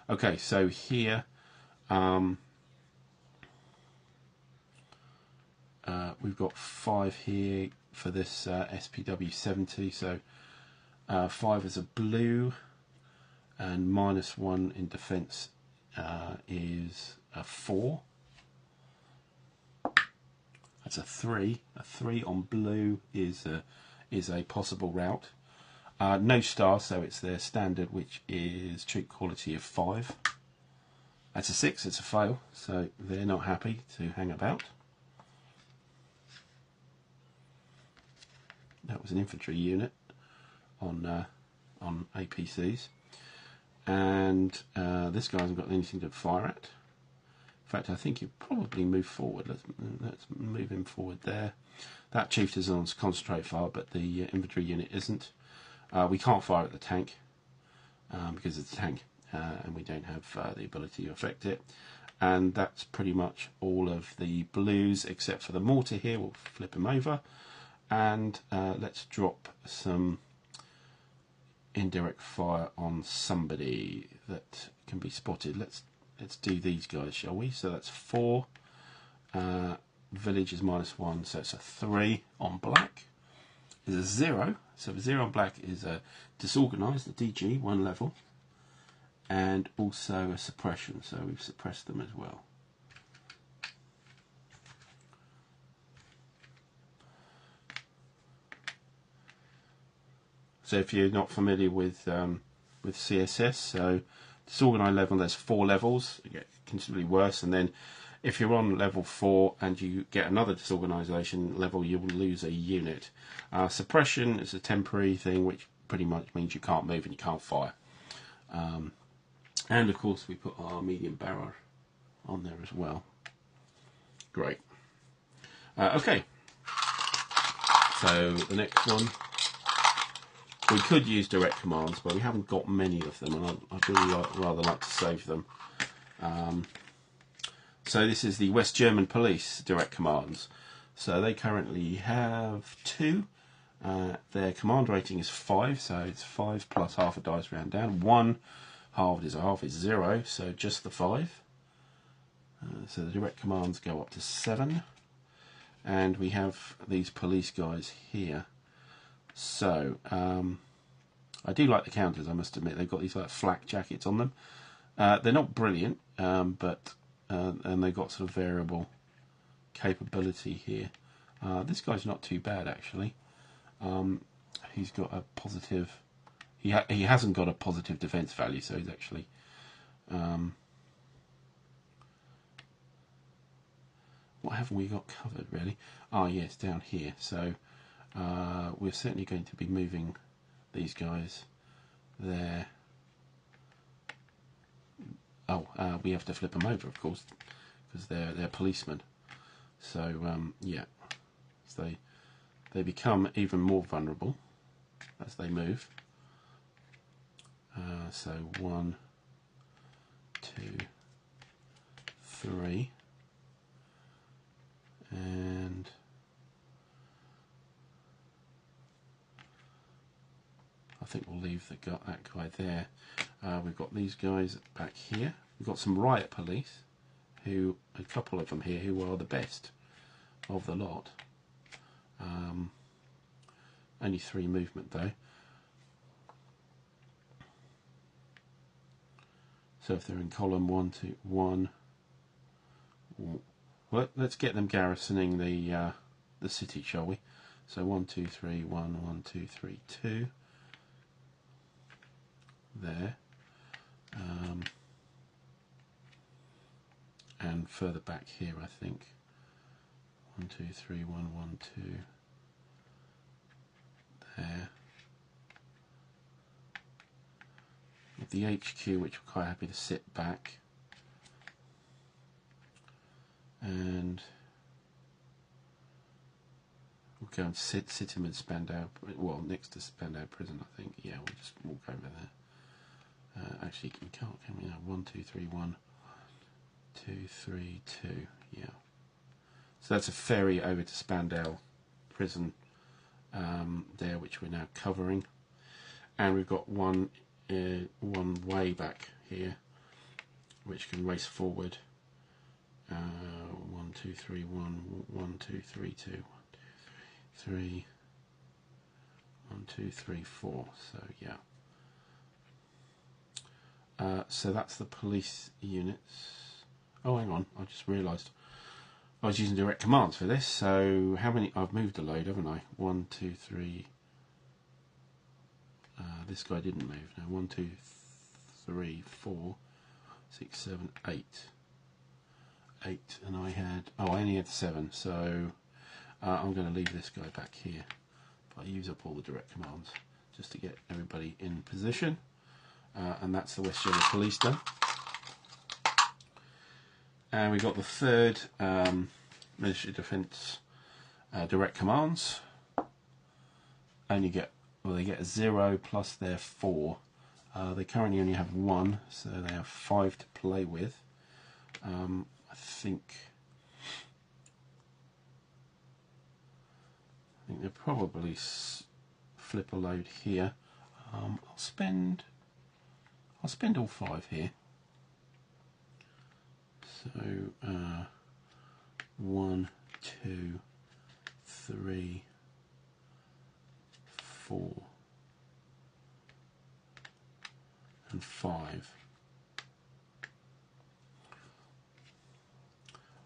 Okay, so here we've got 5 here for this SPW 70. So 5 is a blue, and -1 in defence is a 4. That's a 3. A 3 on blue is a possible route. No star, so it's their standard, which is troop quality of 5. That's a 6. It's a fail, so they're not happy to hang about. That was an infantry unit on APCs, and this guy hasn't got anything to fire at. In fact, I think you probably move forward. Let's move him forward there. That chief is on concentrate fire, but the infantry unit isn't. We can't fire at the tank because it's a tank, and we don't have the ability to affect it. And that's pretty much all of the blues, except for the mortar here. We'll flip him over, and let's drop some indirect fire on somebody that can be spotted. Let's do these guys, shall we? So that's 4. Village is -1, so it's a 3 on black. Is a 0, so a 0 on black is a disorganised, a DG, 1 level, and also a suppression, so we've suppressed them as well. So if you're not familiar with CSS, so disorganised level, there's 4 levels. You get considerably worse, and then if you're on level 4 and you get another disorganisation level, you will lose a unit. Suppression is a temporary thing, which pretty much means you can't move and you can't fire. And of course, we put our medium barrel on there as well. Great. Okay. So the next one, we could use direct commands, but we haven't got many of them, and I'd really rather like to save them. So this is the West German Police direct commands. So they currently have 2. Their command rating is 5, so it's 5 plus half a dice round down. 1 halved is a half is 0, so just the 5. So the direct commands go up to 7. And we have these police guys here. So I do like the counters, I must admit. They've got these like flak jackets on them. They're not brilliant, but and they've got sort of variable capability here. This guy's not too bad actually. He's got a positive. He hasn't got a positive defense value, so he's actually. What haven't we got covered really? Ah, yes, down here. So we're certainly going to be moving these guys there. Oh, we have to flip them over, of course, because they're policemen. So yeah, so they become even more vulnerable as they move. So 1, 2, 3, and I think we'll leave that guy there. We've got these guys back here. We've got some riot police, who a couple of them here who are the best of the lot. Only 3 movement though. So if they're in column 1, 2, 1, well, let's get them garrisoning the city, shall we? So 1, 2, 3, 1, 1, 2, 3, 2. There. And further back here, I think. 1, 2, 3, 1, 1, 2. There. With the HQ, which we're quite happy to sit back. And we'll go and sit him in Spandau, well, next to Spandau Prison, I think. Yeah, we'll just walk over there. Actually, we can't, can we? 1, 2, 3, 1, 2, 3, 2. Yeah. So that's a ferry over to Spandau Prison there, which we're now covering. And we've got one way back here, which can race forward. 1, 2, 3, 1, 1, 2, 3, 2, 1, 2, 3, 1, 2, 3, 4. So yeah. So that's the police units. Oh, hang on, I just realised I was using direct commands for this. So how many? I've moved a load, haven't I? 1, 2, 3. This guy didn't move. No, 1, 2, 3, 4, 6, 7, 8. 8, and I only had 7. So I'm going to leave this guy back here. But I use up all the direct commands just to get everybody in position. And that's the West German Police done. And we've got the 3rd Military Defence direct commands. Only get, well, they get a 0 plus their 4. They currently only have 1, so they have 5 to play with. I think they'll probably flip a load here. I'll spend all 5 here. So 1, 2, 3, 4, and 5.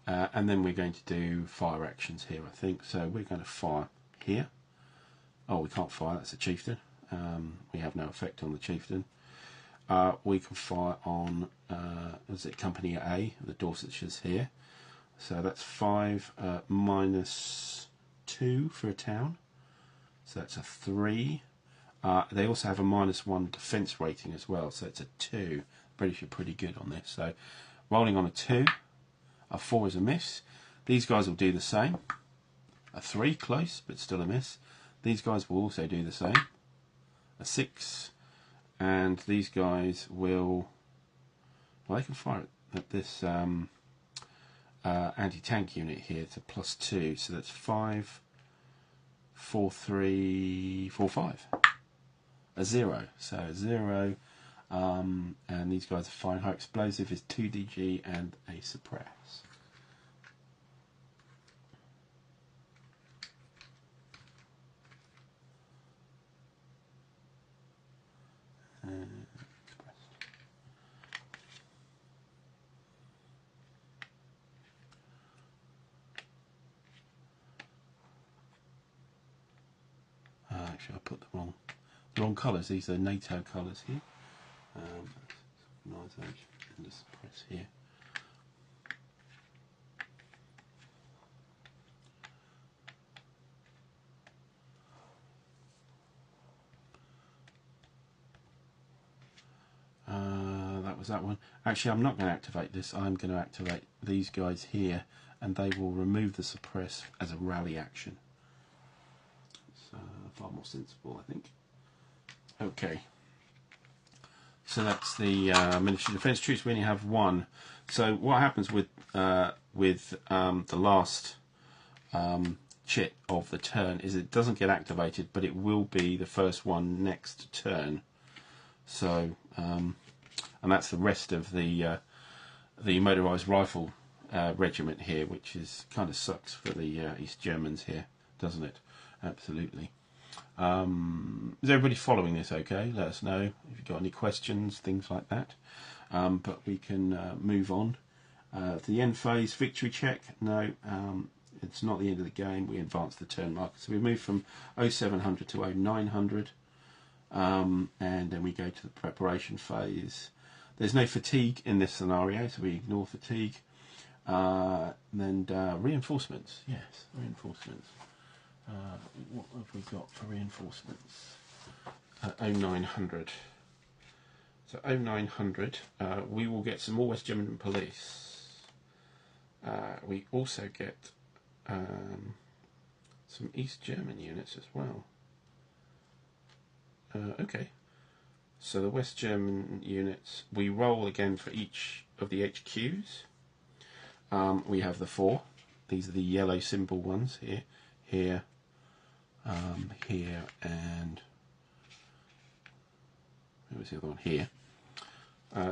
And then we're going to do fire actions here, I think. So we're going to fire here. Oh, we can't fire, that's a chieftain. We have no effect on the chieftain. We can fire on, is it Company A, the Dorsetshire's here. So that's 5 minus 2 for a town. So that's a 3. They also have a -1 defence rating as well, so it's a 2. British are pretty good on this. So rolling on a 2, A 4 is a miss. These guys will do the same. A 3, close, but still a miss. These guys will also do the same. A 6. And these guys will... Well, they can fire at this anti-tank unit here to +2. So that's 5, 4, 3, 4, 5. A 0. So a 0. And these guys are firing high explosive is 2DG and a suppress. Actually, I put the wrong colours. These are NATO colours here. Nice edge and the suppress here. That was that one. Actually, I'm not going to activate this. I'm going to activate these guys here, and they will remove the suppress as a rally action. It's far more sensible, I think. Okay. So that's the military defence troops. We only have one. So what happens with the last chit of the turn is it doesn't get activated, but it will be the first one next turn. So and that's the rest of the Motorised Rifle Regiment here, which is kind of sucks for the East Germans here, doesn't it? Absolutely. Is everybody following this okay? Let us know if you've got any questions, things like that. But we can move on to the end phase. Victory check. No, it's not the end of the game. We advance the turn marker. So we move from 0700 to 0900. And then we go to the preparation phase. There's no fatigue in this scenario, so we ignore fatigue. Then reinforcements. Yes, reinforcements. What have we got for reinforcements? 0900. So 0900, we will get some more West German police. We also get some East German units as well. Okay. So the West German units, we roll again for each of the HQs. We have the 4. These are the yellow symbol ones here, here, here, and where was the other one? Here.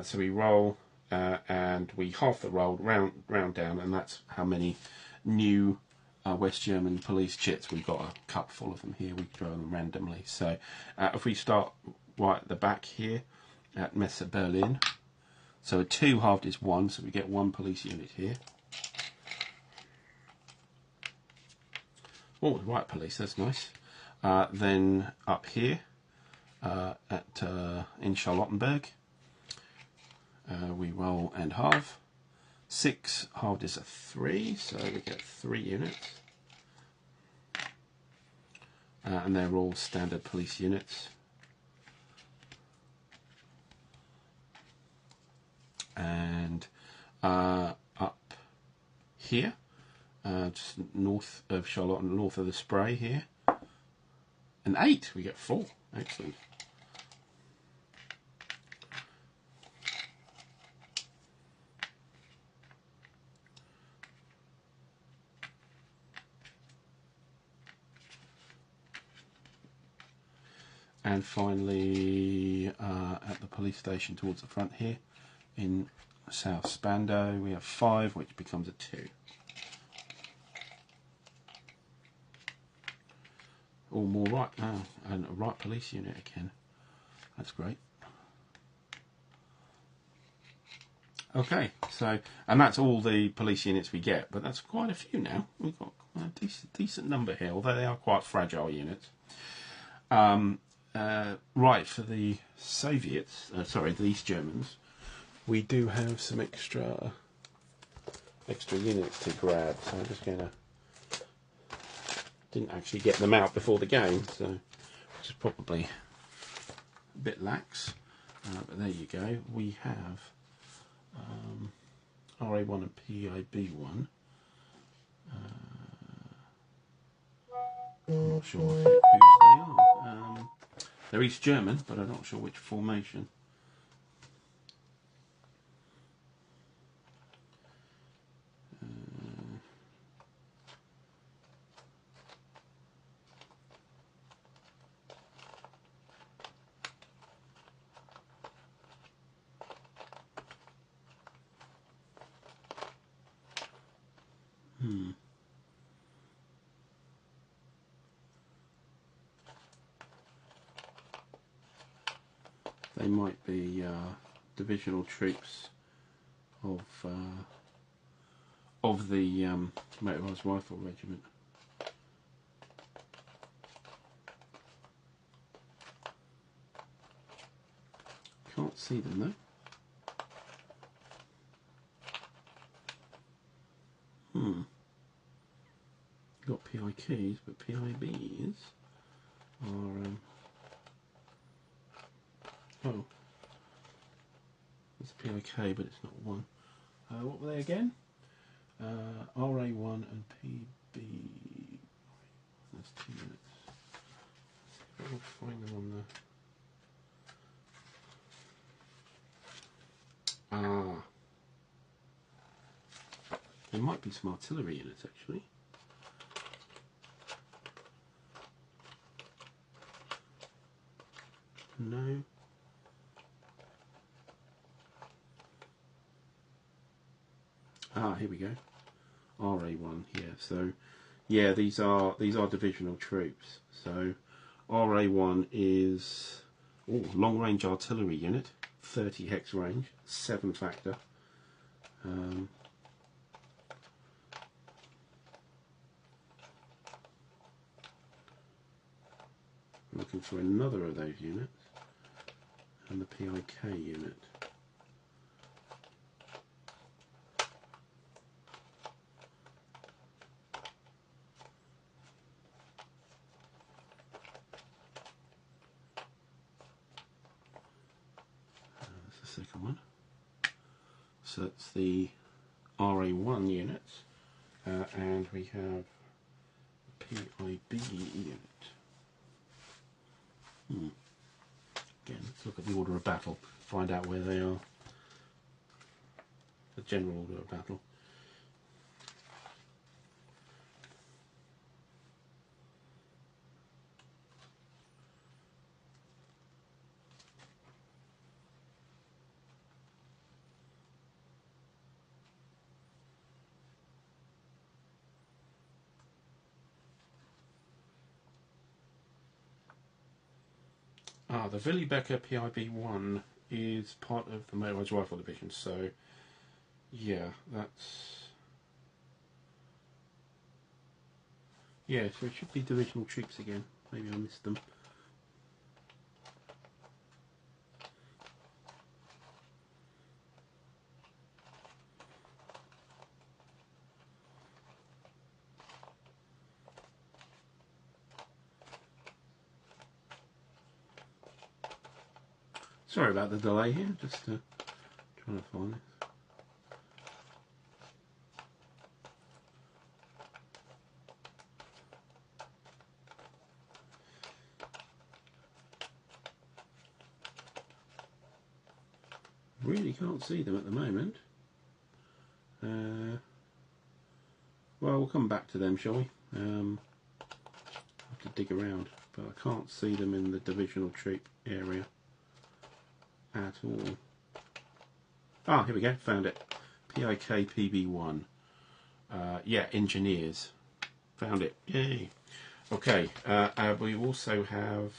So we roll and we half the roll, round down, and that's how many new West German police chits. We've got a cup full of them here. We throw them randomly. So if we start right at the back here at Messe Berlin, so a 2 halved is 1, so we get 1 police unit here. Oh, right police, that's nice. Then up here in Charlottenburg, we roll and halve. 6 halved is a 3, so we get 3 units. And they're all standard police units. And up here, just north of Charlotte and north of the Spray here, an 8, we get 4. Excellent. And finally, at the police station towards the front here, in South Spandau, we have 5, which becomes a 2. Oh, more right, and a right police unit again. That's great. Okay, so, and that's all the police units we get, but that's quite a few now. We've got a decent number here, although they are quite fragile units. Right, for the Soviets, sorry, the East Germans, we do have some extra units to grab, so I'm just going to, didn't actually get them out before the game, so which is probably a bit lax, but there you go. We have RA1 and PIB1. I'm not sure whose they are. They're East German, but I'm not sure which formation. They might be divisional troops of the Motorised Rifle Regiment. Can't see them though. Got PIKs, but PIBs are oh, it's a PIK, but it's not one. What were they again? RA1 and PB. That's 2 minutes. Let's see if I can find them on the. There might be some artillery units actually. No. Here we go. RA1 here. So, yeah, these are divisional troops. So, RA1 is long range artillery unit, 30 hex range, 7 factor. Looking for another of those units, and the PIK unit. That's the second one. So that's the RA1 units, and we have the PIB unit. Again, let's look at the order of battle, find out where they are. The general order of battle. The Villiebecker PIB1 is part of the Motorised Rifle Division, so yeah, that's... Yeah, so it should be divisional troops again. Maybe I missed them. Sorry about the delay here, just trying to find it. Really can't see them at the moment. Well, we'll come back to them, shall we? Have to dig around, but I can't see them in the divisional troop area at all. Here we go, found it. PIK PB1. Yeah, engineers. Found it. Yay. Okay, we also have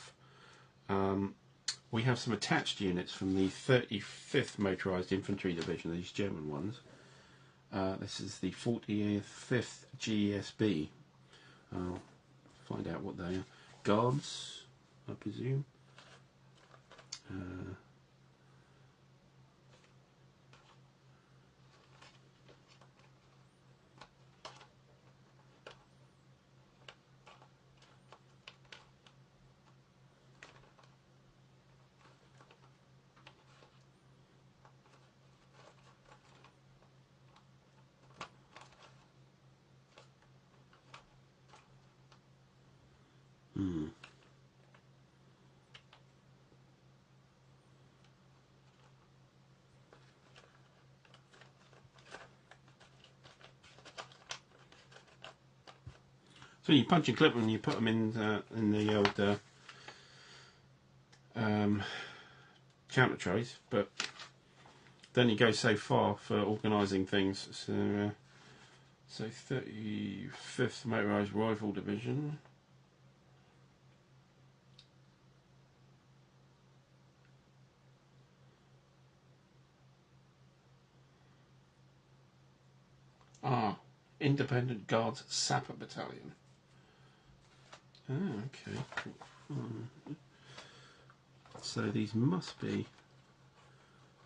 we have some attached units from the 35th Motorised Infantry Division, these German ones. This is the 45th GSB. I'll find out what they are. Guards, I presume. So you punch and clip them and you put them in the old counter trays, but then you go so far for organising things. So 35th Motorised Rifle Division. Independent Guards Sapper Battalion. Okay. So these must be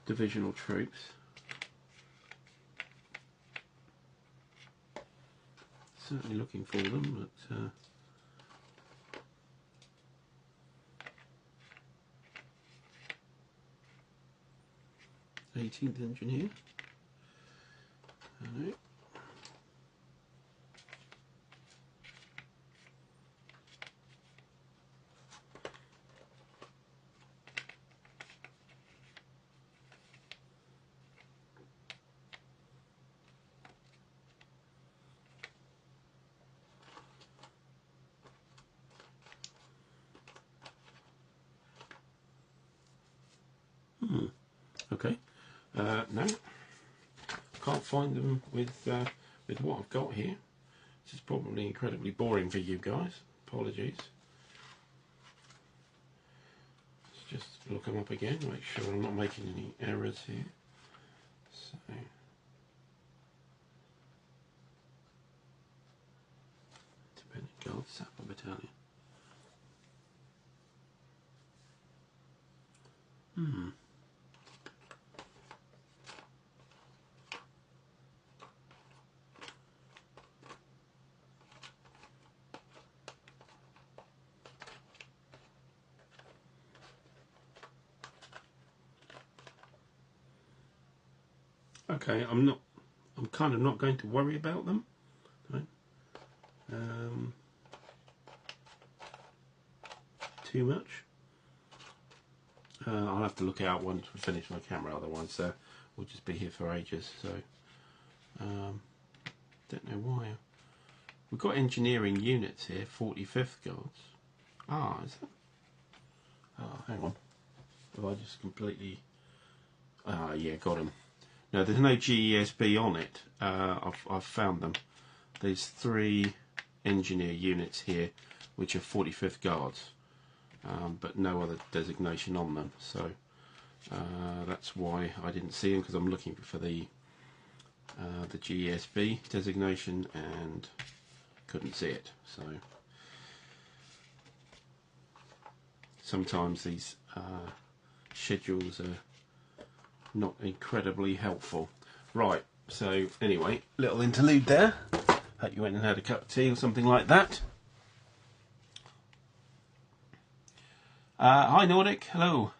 divisional troops. Certainly looking for them, but 18th Engineer. Right. Okay. No, can't find them with what I've got here. This is probably incredibly boring for you guys. Apologies. Let's just look them up again, make sure I'm not making any errors here. So, Independent Guard Sapper Battalion. Okay, I'm kind of not going to worry about them. Right? Too much. I'll have to look out once we finish my camera, otherwise we'll just be here for ages. So, don't know why. We've got engineering units here, 45th Guards. Is that? Oh, hang on. Have I just completely... yeah, got them. No, there's no GESB on it. I've found them. There's 3 engineer units here, which are 45th Guards, but no other designation on them. So that's why I didn't see them, because I'm looking for the GESB designation and couldn't see it. So sometimes these schedules are not incredibly helpful. Right, so anyway, little interlude there. Hope you went and had a cup of tea or something like that. Hi Nordic, hello.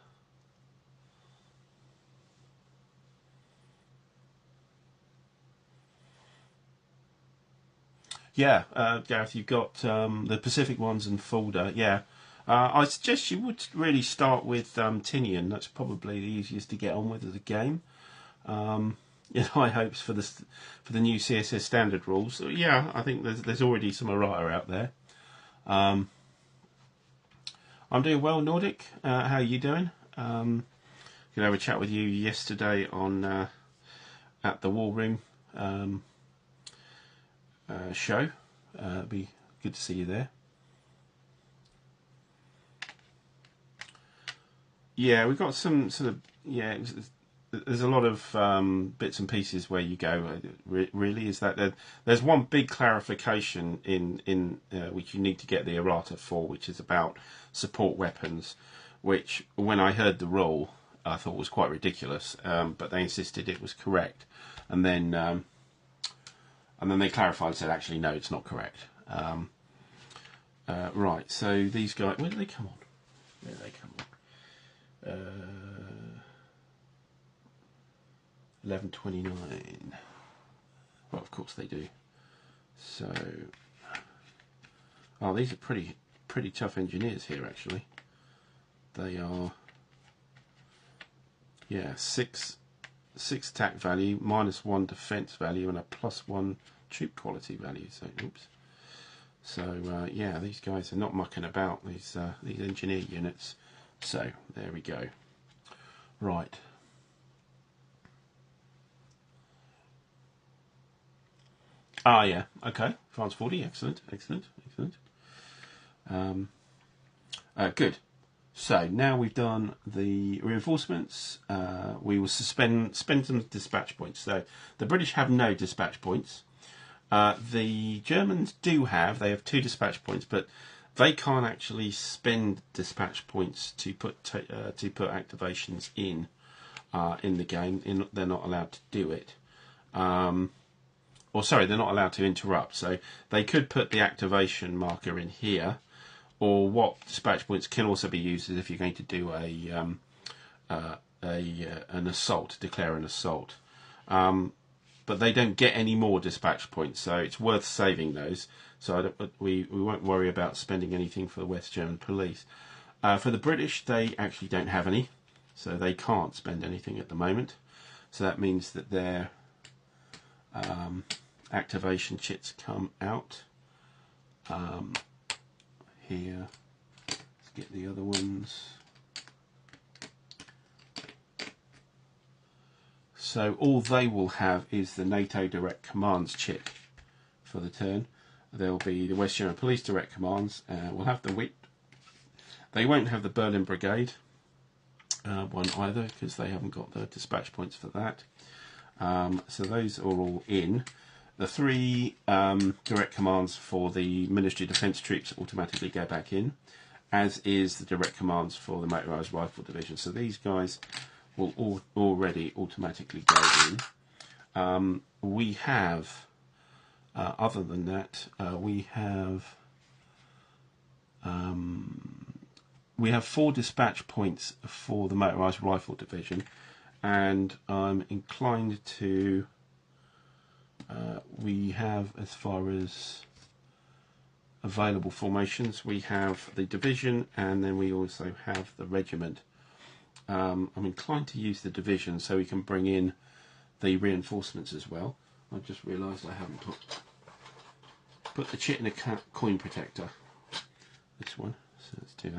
Yeah, Gareth, you've got the Pacific ones and Fulda, yeah. I suggest you would really start with Tinian. That's probably the easiest to get on with as a game. High hopes for the new CSS standard rules. So, yeah, I think there's already some errata out there. I'm doing well, Nordic. How are you doing? Gonna have a chat with you yesterday on at the War Room show. It'd be good to see you there. Yeah, we've got some sort of, yeah, there's a lot of bits and pieces where you go, really, is that there's one big clarification in which you need to get the errata for, which is about support weapons, which when I heard the rule I thought was quite ridiculous, but they insisted it was correct, and then they clarified and said actually no, it's not correct. Right, so these guys, where do they come on? Where do they come on? 1129. Well, of course they do. So, these are pretty tough engineers here. Actually, they are. Yeah, six attack value, -1 defense value, and a +1 troop quality value. So, oops. So yeah, these guys are not mucking about, these engineer units. So there we go. Right. Ah, yeah. Okay. France 40. Excellent. Excellent. Excellent. Good. So now we've done the reinforcements. We will spend some dispatch points. So the British have no dispatch points. The Germans do have. They have 2 dispatch points, but they can't actually spend dispatch points to put activations in the game. They're not allowed to do it. Or sorry, they're not allowed to interrupt. So they could put the activation marker in here, or what dispatch points can also be used is if you're going to do an assault, declare an assault. But they don't get any more dispatch points, so it's worth saving those. So we won't worry about spending anything for the West German police. For the British, they actually don't have any, so they can't spend anything at the moment. So that means that their activation chits come out. Here, let's get the other ones. So all they will have is the NATO Direct Commands chit for the turn. There'll be the West German Police Direct Commands. We'll have the WIT. They won't have the Berlin Brigade one either, because they haven't got the dispatch points for that. So those are all in. The 3 direct commands for the Ministry of Defence troops automatically go back in, as is the direct commands for the Motorised Rifle Division. So these guys will already automatically go in. We have, other than that, we have 4 dispatch points for the Motorised Rifle Division, and I'm inclined to. We have, as far as available formations, we have the division, and then we also have the regiment. I'm inclined to use the division so we can bring in the reinforcements as well. I've just realised I haven't put the chit in a coin protector. This one, so let's do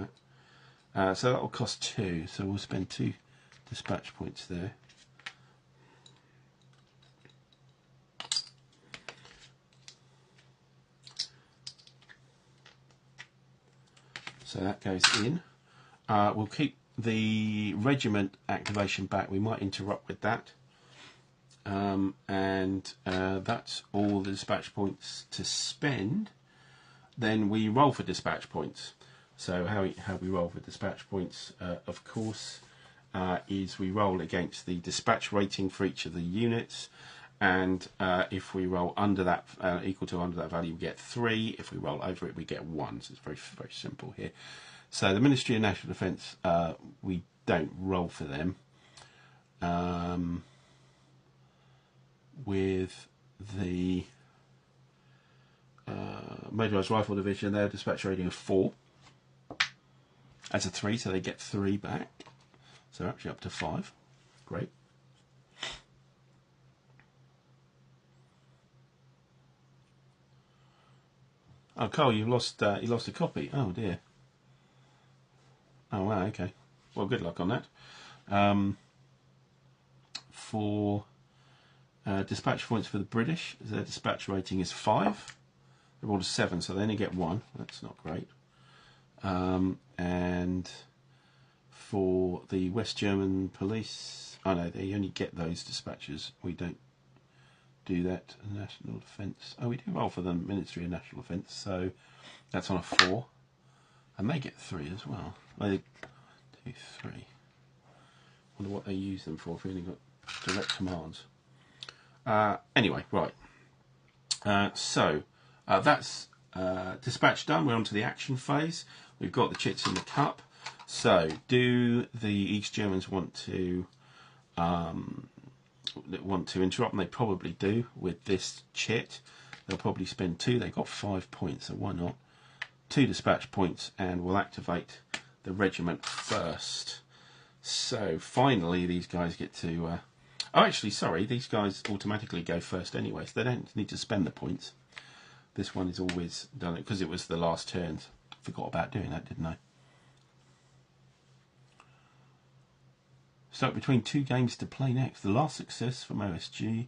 that. So that will cost 2, so we'll spend 2 dispatch points there. So that goes in. We'll keep the regiment activation back. We might interrupt with that. And that's all the dispatch points to spend. Then we roll for dispatch points. So how we roll for dispatch points, of course, is we roll against the dispatch rating for each of the units. And if we roll under that, equal to under that value, we get 3. If we roll over it, we get 1. So it's very, very simple here. So the Ministry of National Defence, we don't roll for them. With the Motorised Rifle Division, their dispatch rating of 4. As a 3, so they get 3 back. So actually up to 5. Great. Oh, Carl, you lost a copy. Oh dear. Oh wow. Okay. Well, good luck on that. For dispatch points for the British, their dispatch rating is 5. They're all to 7, so they only get 1. That's not great. And for the West German police, oh no, they only get those dispatches. We don't do that. National Defence. Oh, we do roll for the Ministry of National Defence, so that's on a 4, and they get 3 as well. They 2, 3. Wonder what they use them for if we only got direct commands. Anyway, right. So that's dispatch done. We're on to the action phase. We've got the chits in the cup. So, do the East Germans want to interrupt? And they probably do with this chit. They'll probably spend 2. They've got 5 points, so why not? 2 dispatch points, and we'll activate the regiment first. So finally, these guys get to. Oh, actually, sorry, these guys automatically go first anyway, so they don't need to spend the points. This one is always done it because it was the last turns. Forgot about doing that, didn't I? Stuck between 2 games to play next. The last success from OSG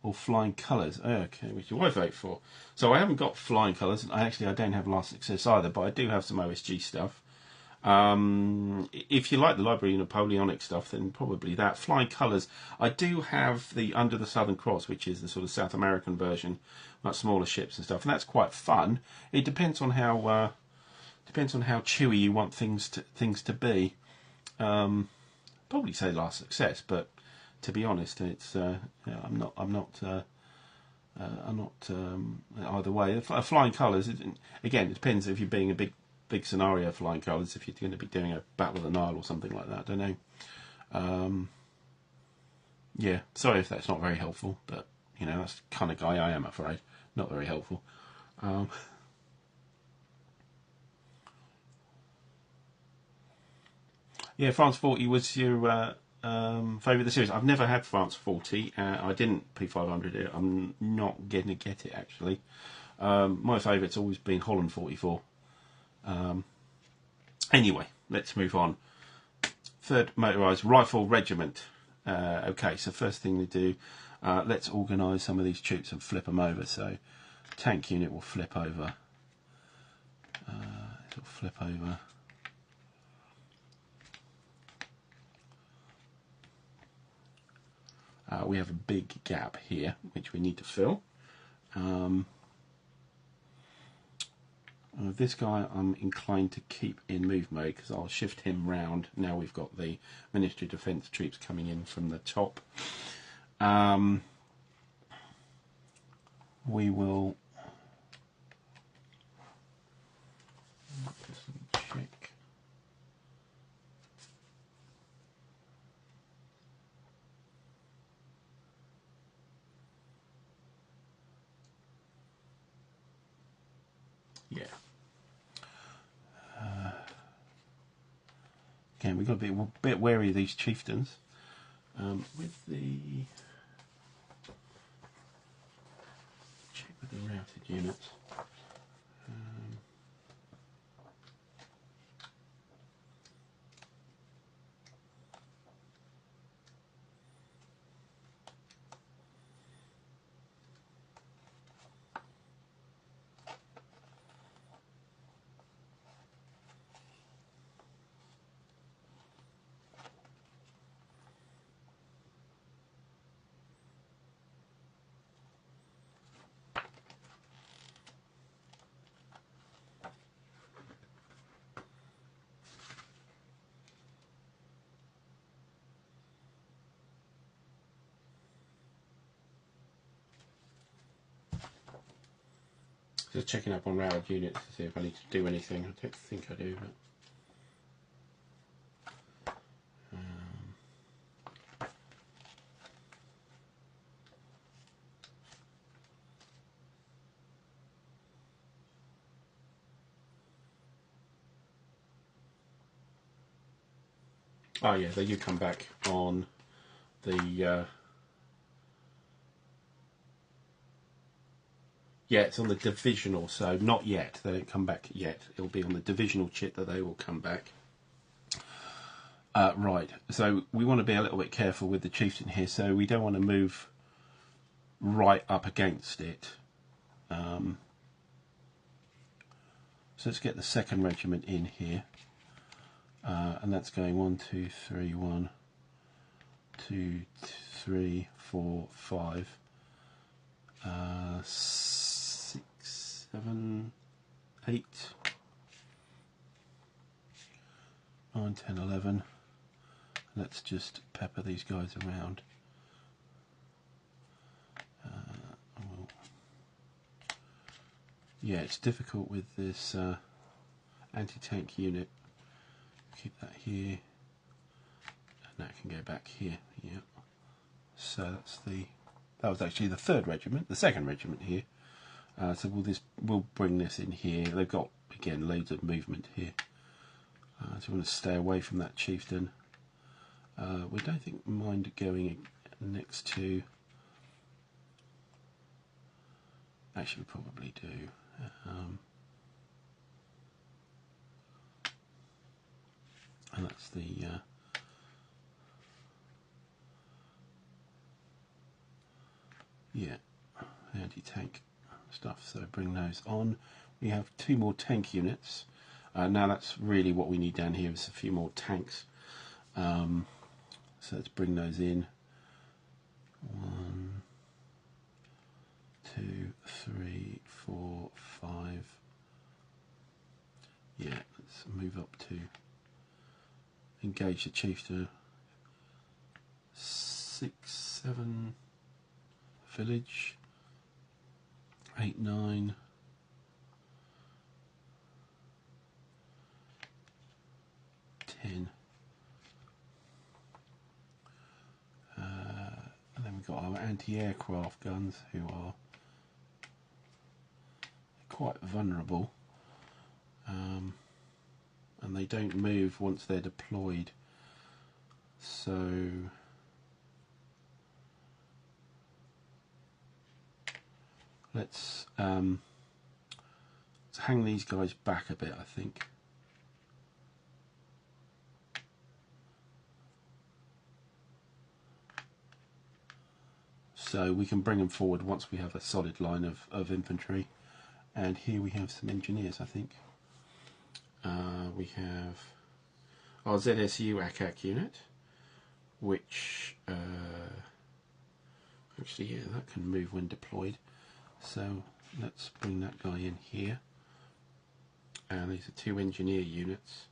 or Flying Colours. Okay, which do I vote for? So I haven't got Flying Colours. I don't have Last Success either, but I do have some OSG stuff. If you like the Library Napoleonic stuff, then probably that. Flying Colours. I do have the Under the Southern Cross, which is the sort of South American version, much smaller ships and stuff, and that's quite fun. It depends on how chewy you want things to be. Probably say Last Success, but to be honest, it's I'm not either way. Flying Colours, again, it depends if you're being a big scenario. Flying Colours, if you're going to be doing a Battle of the Nile or something like that, I don't know. Yeah, sorry if that's not very helpful, but you know, that's the kind of guy I am, afraid. Not very helpful. Yeah, France 40 was your favourite of the series. I've never had France 40. I didn't P500 it. I'm not going to get it, actually. My favourite's always been Holland 44. Anyway, let's move on. 3rd Motorised Rifle Regiment. Okay, so first thing we do, let's organise some of these troops and flip them over. So, tank unit will flip over. It'll flip over. We have a big gap here, which we need to fill. This guy I'm inclined to keep in move mode because I'll shift him round. Now we've got the Ministry of Defence troops coming in from the top. We will just check. Yeah. Again, we've got to be a bit wary of these chieftains. With the routed units. Just checking up on routed units to see if I need to do anything. I don't think I do, but oh yeah, they do come back on the yeah, it's on the divisional, so not yet. They don't come back yet. It'll be on the divisional chit that they will come back. Right, so we want to be a little bit careful with the chieftain here, so we don't want to move right up against it. So let's get the 2nd Regiment in here. And that's going 1, 2, 3, 1, 2, 3, 4, 5, 6, 7, 8, 9, 10, 11. Let's just pepper these guys around. Yeah, it's difficult with this anti-tank unit. Keep that here, and that can go back here. Yeah. So that was actually the 3rd Regiment, the 2nd Regiment here. So we'll bring this in here. They've got again loads of movement here. So we want to stay away from that chieftain. We don't mind going next to Actually, we probably do. And that's the yeah, the anti-tank stuff. So bring those on. We have 2 more tank units. Now that's really what we need down here is a few more tanks. So let's bring those in. 1, 2, 3, 4, 5. Yeah, let's move up to engage the chieftain. 6, 7, village. 8, 9. 10. And then we've got our anti-aircraft guns, who are quite vulnerable, and they don't move once they're deployed. So let's hang these guys back a bit, I think. So we can bring them forward once we have a solid line of infantry. And here we have some engineers, I think. We have our ZSU ACAC unit, which actually, yeah, that can move when deployed. So let's bring that guy in here. And these are 2 engineer units,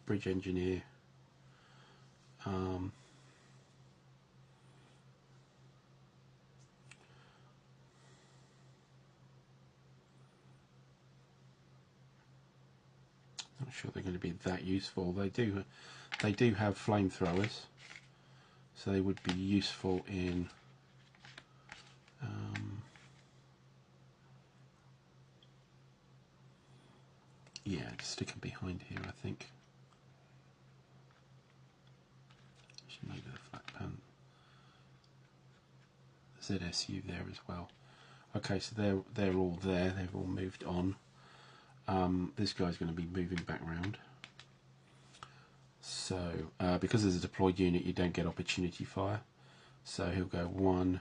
bridge engineer. Not sure they're going to be that useful. They do have flamethrowers, so they would be useful in yeah, just stick them behind here, I think. Should maybe the flat pan ZSU there as well. Okay, so they're all there. They've all moved on. This guy's going to be moving back round. So because there's a deployed unit, you don't get opportunity fire. So he'll go 1.5,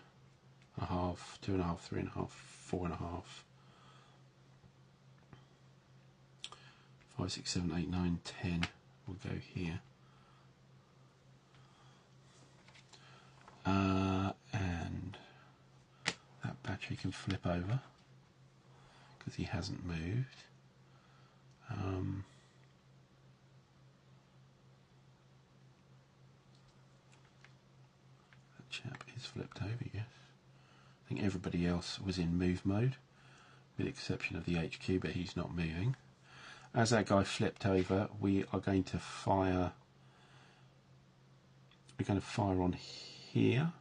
2.5, 3.5, 4.5, 5, 6, 7, 8, 9, 10. We'll go here. And that battery can flip over because he hasn't moved. That chap is flipped over, yes. I think everybody else was in move mode, with the exception of the HQ, but he's not moving. As that guy flipped over, we are going to fire. We're going to fire on here.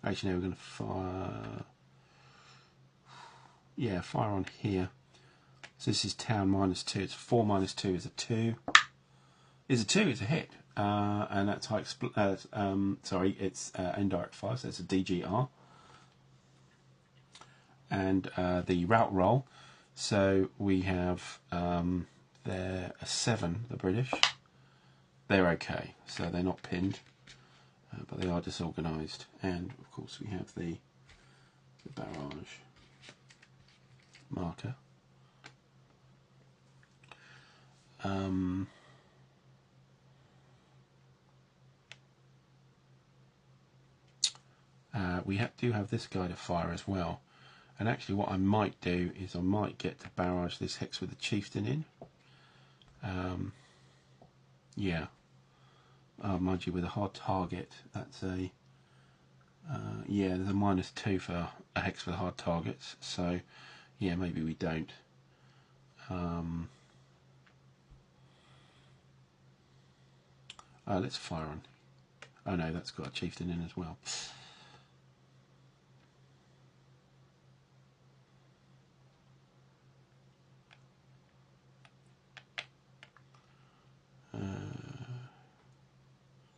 Actually, no, we're going to fire. Yeah, fire on here. So this is town -2. It's 4 - 2 is a 2. Is a 2. It's a hit, and that's high. Sorry, it's indirect fire. So it's a DGR. And the route roll. So we have they're a 7. The British. They're okay. So they're not pinned, but they are disorganised. And of course we have the barrage marker. We do have this guy to fire as well, and actually what I might do is I might get to barrage this hex with the chieftain in. Yeah, mind you, with a hard target, that's a yeah, there's a -2 for a hex with hard targets, so yeah, maybe we don't. Let's fire on. Oh no, that's got a chieftain in as well.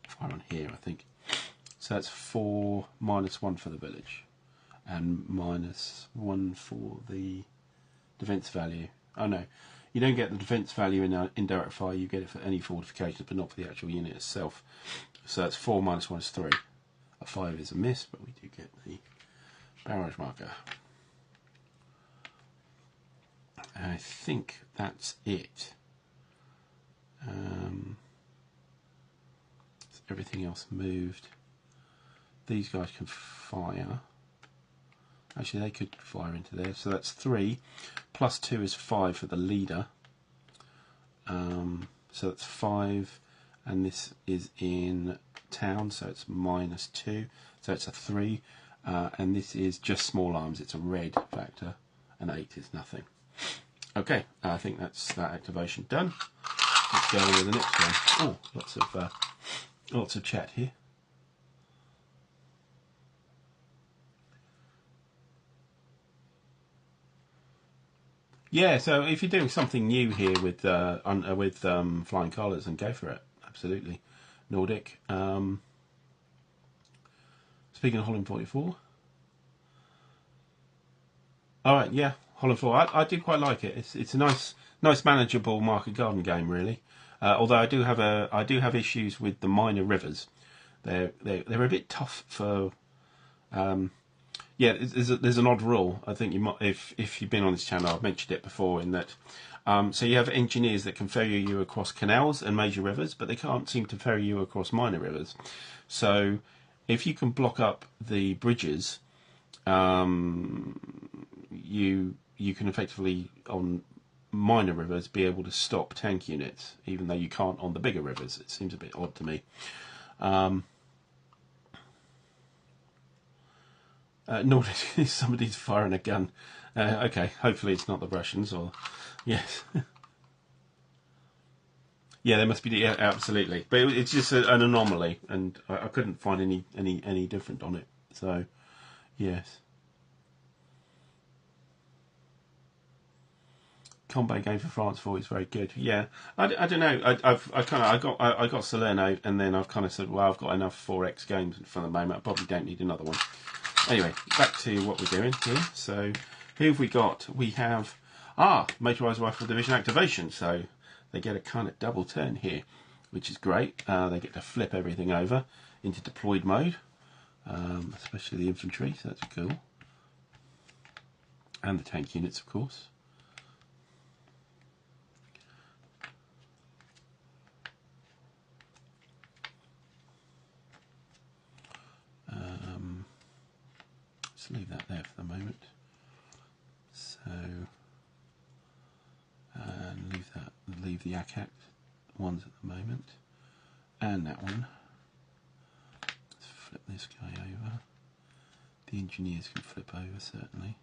Fire on here, I think. So that's 4 - 1 for the village, and -1 for the defence value. Oh no, you don't get the defence value in indirect fire, you get it for any fortifications, but not for the actual unit itself. So that's 4 -1 is 3. A 5 is a miss, but we do get the barrage marker. I think that's it. Everything else moved. These guys can fire. Actually, they could fire into there. So that's 3. Plus 2 is 5 for the leader. So that's 5. And this is in town, so it's -2. So it's a 3. And this is just small arms. It's a red factor. And 8 is nothing. Okay, I think that's that activation done. Let's go on with the next one. Oh, lots of chat here. Yeah, so if you're doing something new here with flying colours, then go for it. Absolutely, Nordic. Speaking of Holland 44. All right, yeah, Holland 4. I do quite like it. It's a nice manageable market garden game, really. Although I do have issues with the minor rivers. They're a bit tough for. Yeah, there's an odd rule. I think you might, if you've been on this channel, I've mentioned it before. In that, so you have engineers that can ferry you across canals and major rivers, but they can't seem to ferry you across minor rivers. So if you can block up the bridges, you can effectively, on minor rivers, be able to stop tank units, even though you can't on the bigger rivers. It seems a bit odd to me. Nordic, somebody's firing a gun. Okay, hopefully it's not the Russians, or yes. Yeah, there must be. Yeah, absolutely, but it's just an anomaly, and I couldn't find any different on it. So, yes. Combat game for France 4 is very good. Yeah, I don't know. I got Salerno, and then I've kind of said, well, I've got enough 4X games for the moment. I probably don't need another one. Anyway, back to what we're doing here. So, who have we got? We have Motorised Rifle Division activation. So they get a kind of double turn here, which is great. They get to flip everything over into deployed mode, especially the infantry. So that's cool, and the tank units, of course. Let's leave that there for the moment. So, leave the ACAC ones at the moment, and that one. Let's flip this guy over. The engineers can flip over, certainly.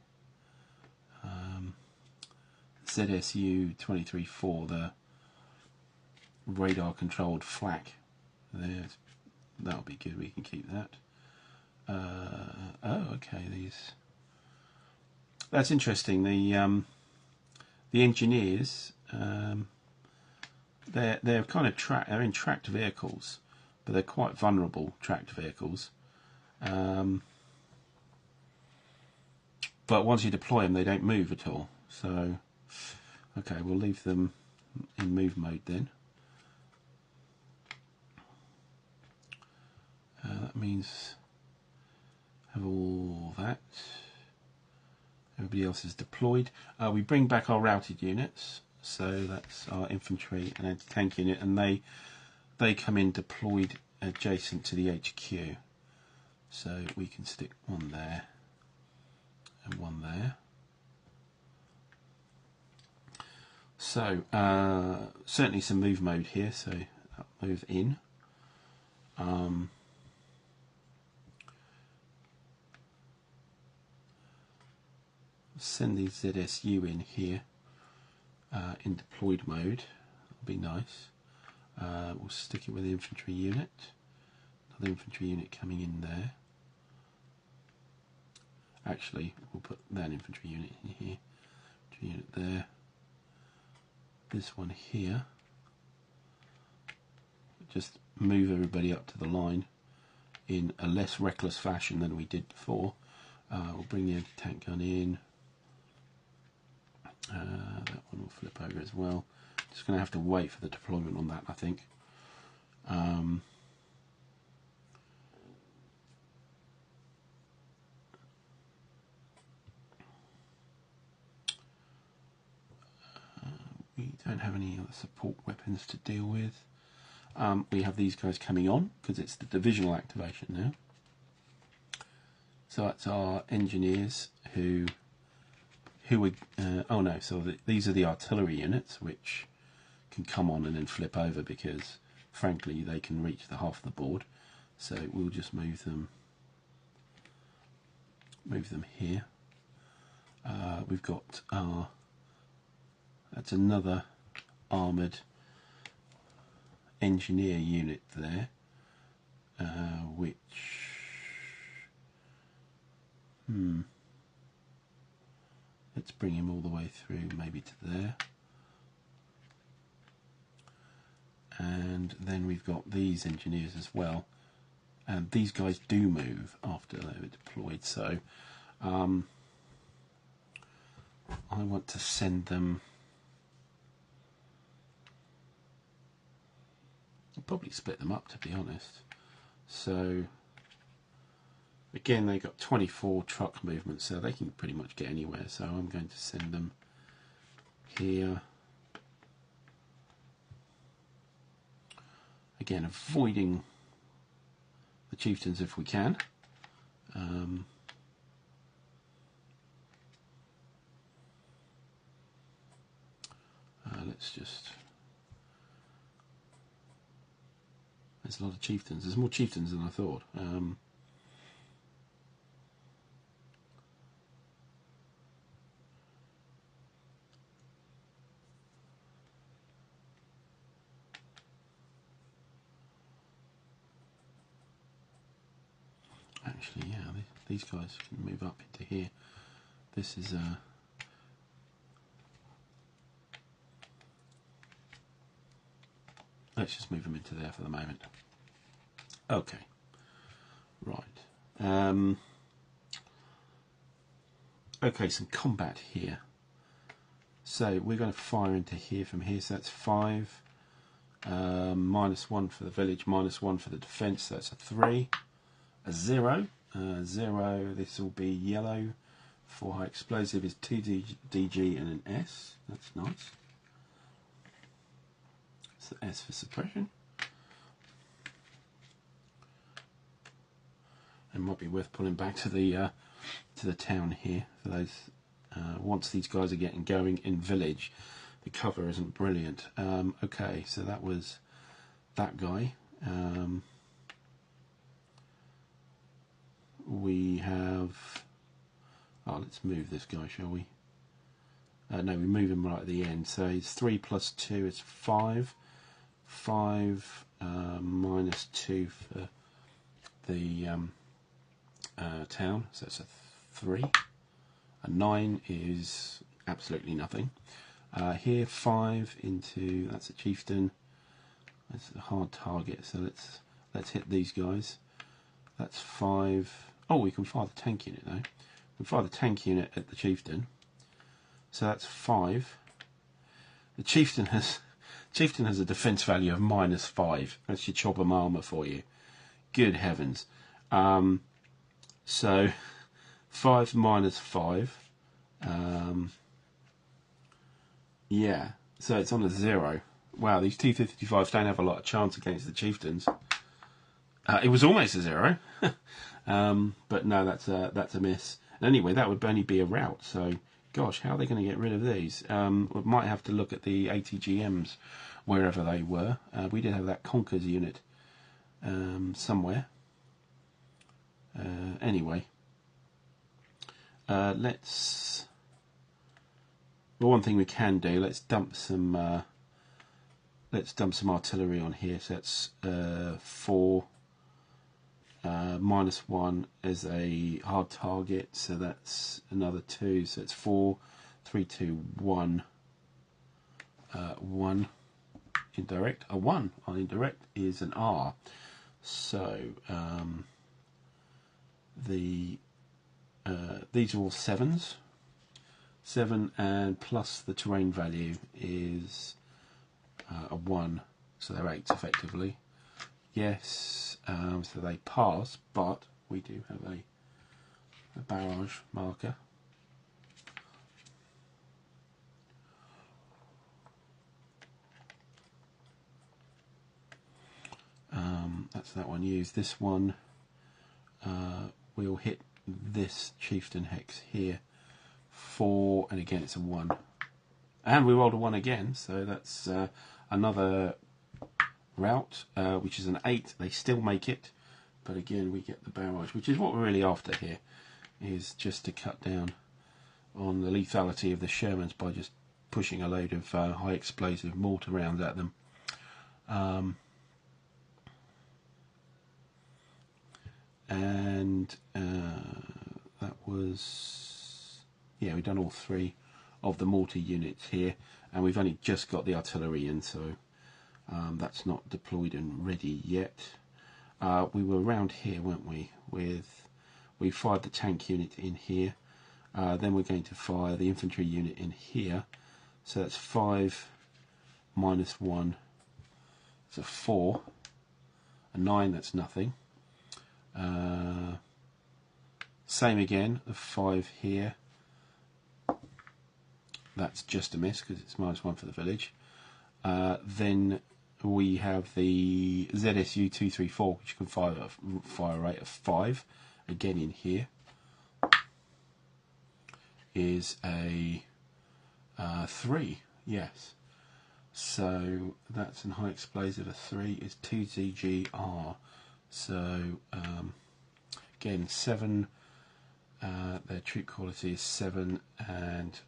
ZSU 23-4, the radar controlled flak. That'll be good, we can keep that. Oh, okay, that's interesting. The engineers, they're kind of they're in tracked vehicles, but they're quite vulnerable tracked vehicles. But once you deploy them, they don't move at all. So, okay, we'll leave them in move mode then. That means have all that. Everybody else is deployed. We bring back our routed units, so that's our infantry and anti-tank unit, and they come in deployed adjacent to the HQ. So we can stick one there and one there. So certainly some move mode here, so I'll move in. Send the ZSU in here in deployed mode. That'll be nice. We'll stick it with the infantry unit. Another infantry unit coming in there. Actually, we'll put that infantry unit in here. Infantry unit there. This one here. Just move everybody up to the line in a less reckless fashion than we did before. We'll bring the anti-tank gun in. That one will flip over as well. Just going to have to wait for the deployment on that, I think. We don't have any other support weapons to deal with. We have these guys coming on because it's the divisional activation now. So that's our engineers who would oh no, so these are the artillery units which can come on and then flip over because frankly they can reach the half of the board. So we'll just move them here. We've got our, that's another armoured engineer unit there, which let's bring him all the way through, maybe to there. And then we've got these engineers as well, and these guys do move after they were deployed, so I want to send them. I'll probably split them up, to be honest. So again, they got 24 truck movements, so they can pretty much get anywhere. So I'm going to send them here. Again, avoiding the chieftains if we can. Let's just. There's a lot of chieftains. There's more chieftains than I thought. Actually, yeah, these guys can move up into here. This is let's just move them into there for the moment. Okay, right. Okay, some combat here. So we're going to fire into here from here. So that's 5. -1 for the village, -1 for the defence. So that's a 3. A 0. 0. This will be yellow. For high explosive is 2 DG and an S. That's nice. It's the S for suppression. It might be worth pulling back to the town here for those. Once these guys are getting going in village, the cover isn't brilliant. Okay, so that was that guy. We have. Oh, let's move this guy, shall we? No, we move him right at the end. So it's 3 + 2 is 5. 5 -2 for the town, so it's a 3. A 9 is absolutely nothing. Here 5 into, that's a chieftain. That's a hard target. So let's hit these guys. That's 5. Oh, we can fire the tank unit though. We fire the tank unit at the chieftain. So that's 5. The chieftain has a defense value of -5. That's your chopper armor for you. Good heavens. So 5 - 5. Yeah, so it's on a 0. Wow, these T-55s don't have a lot of chance against the chieftains. It was almost a 0, but no, that's a miss. Anyway, that would only be a rout. So, gosh, how are they going to get rid of these? We might have to look at the ATGMs wherever they were. We did have that Conkers unit somewhere. Anyway, let's. Well, one thing we can do. Let's dump some artillery on here. So that's 4. -1 is a hard target, so that's another 2. So it's 4, 3, 2, 1. 1 indirect. A 1 on indirect is an R. So the these are all 7s. 7 and plus the terrain value is a 1, so they're 8s effectively. Yes, so they pass, but we do have a barrage marker. That's that one used. This one we'll hit this chieftain hex here. 4, and again it's a 1, and we rolled a 1 again, so that's another route, which is an 8. They still make it, but again we get the barrage, which is what we're really after here, is just to cut down on the lethality of the Shermans by just pushing a load of high explosive mortar rounds at them. And that was, yeah, we've done all 3 of the mortar units here, and we've only just got the artillery in, so that's not deployed and ready yet. We were around here, weren't we? We fired the tank unit in here, then we're going to fire the infantry unit in here, so that's 5 minus 1, it's a 4, a 9, that's nothing. Same again, the 5 here, that's just a miss because it's -1 for the village. Then we have the ZSU 234, which can fire a rate of 5, again in here, is a 3, yes. So that's a high explosive, a 3 is 2ZGR. So again 7, their troop quality is 7, and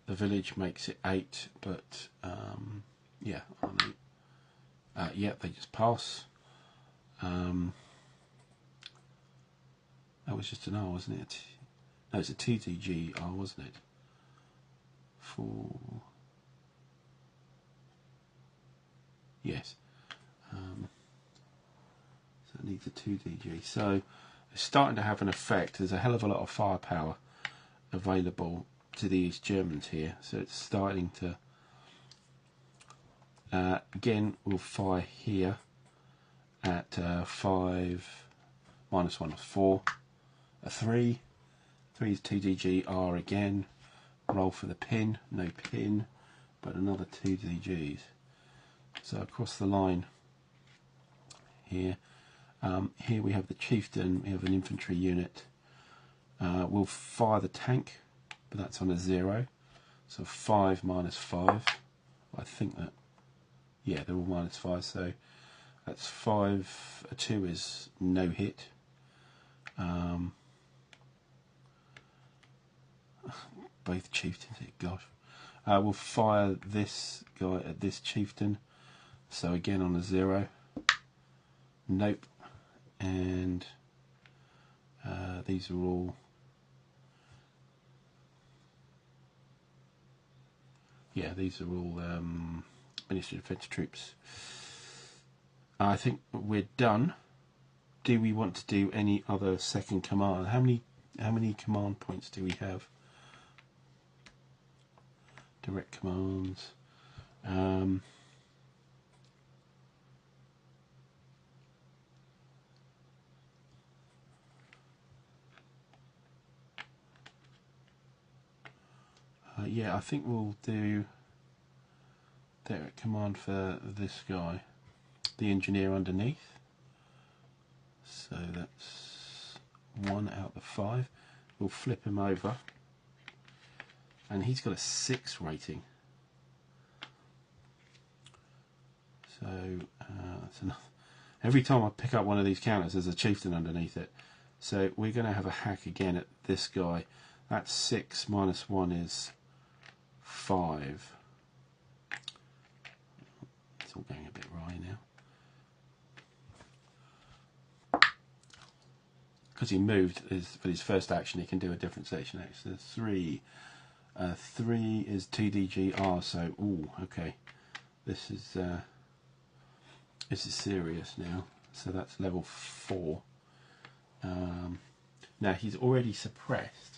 the village makes it 8, but yeah, yeah, they just pass. That was just an R, wasn't it? No, it's a 2DGR, wasn't it? For yes. So it needs a 2DG. So it's starting to have an effect. There's a hell of a lot of firepower available to these Germans here, so it's starting to again we'll fire here at 5 minus 1 is 4, a 3 is 2DGR again, roll for the pin, no pin, but another 2DGs. So across the line here, here we have the chieftain, we have an infantry unit, we'll fire the tank, but that's on a 0, so 5 minus 5, I think that, yeah, they're all -5, so that's 5, a 2 is no hit. Both chieftains hit, gosh. We'll fire this guy at this chieftain, so again on a 0, nope, and these are all, yeah, these are all Ministry of Defence troops. I think we're done. Do we want to do any other second command? How many command points do we have? Direct commands. Yeah, I think we'll do direct command for this guy, the engineer underneath. So that's 1 out of the 5. We'll flip him over, and he's got a 6 rating. So that's enough. Every time I pick up one of these counters, there's a chieftain underneath it. So we're going to have a hack again at this guy. That's 6 minus 1 is 5. It's all going a bit wry now. Because he moved for his first action, he can do a different section action. So 3. 3 is 2DGR, so ooh, okay. This is serious now. So that's level 4. Now he's already suppressed.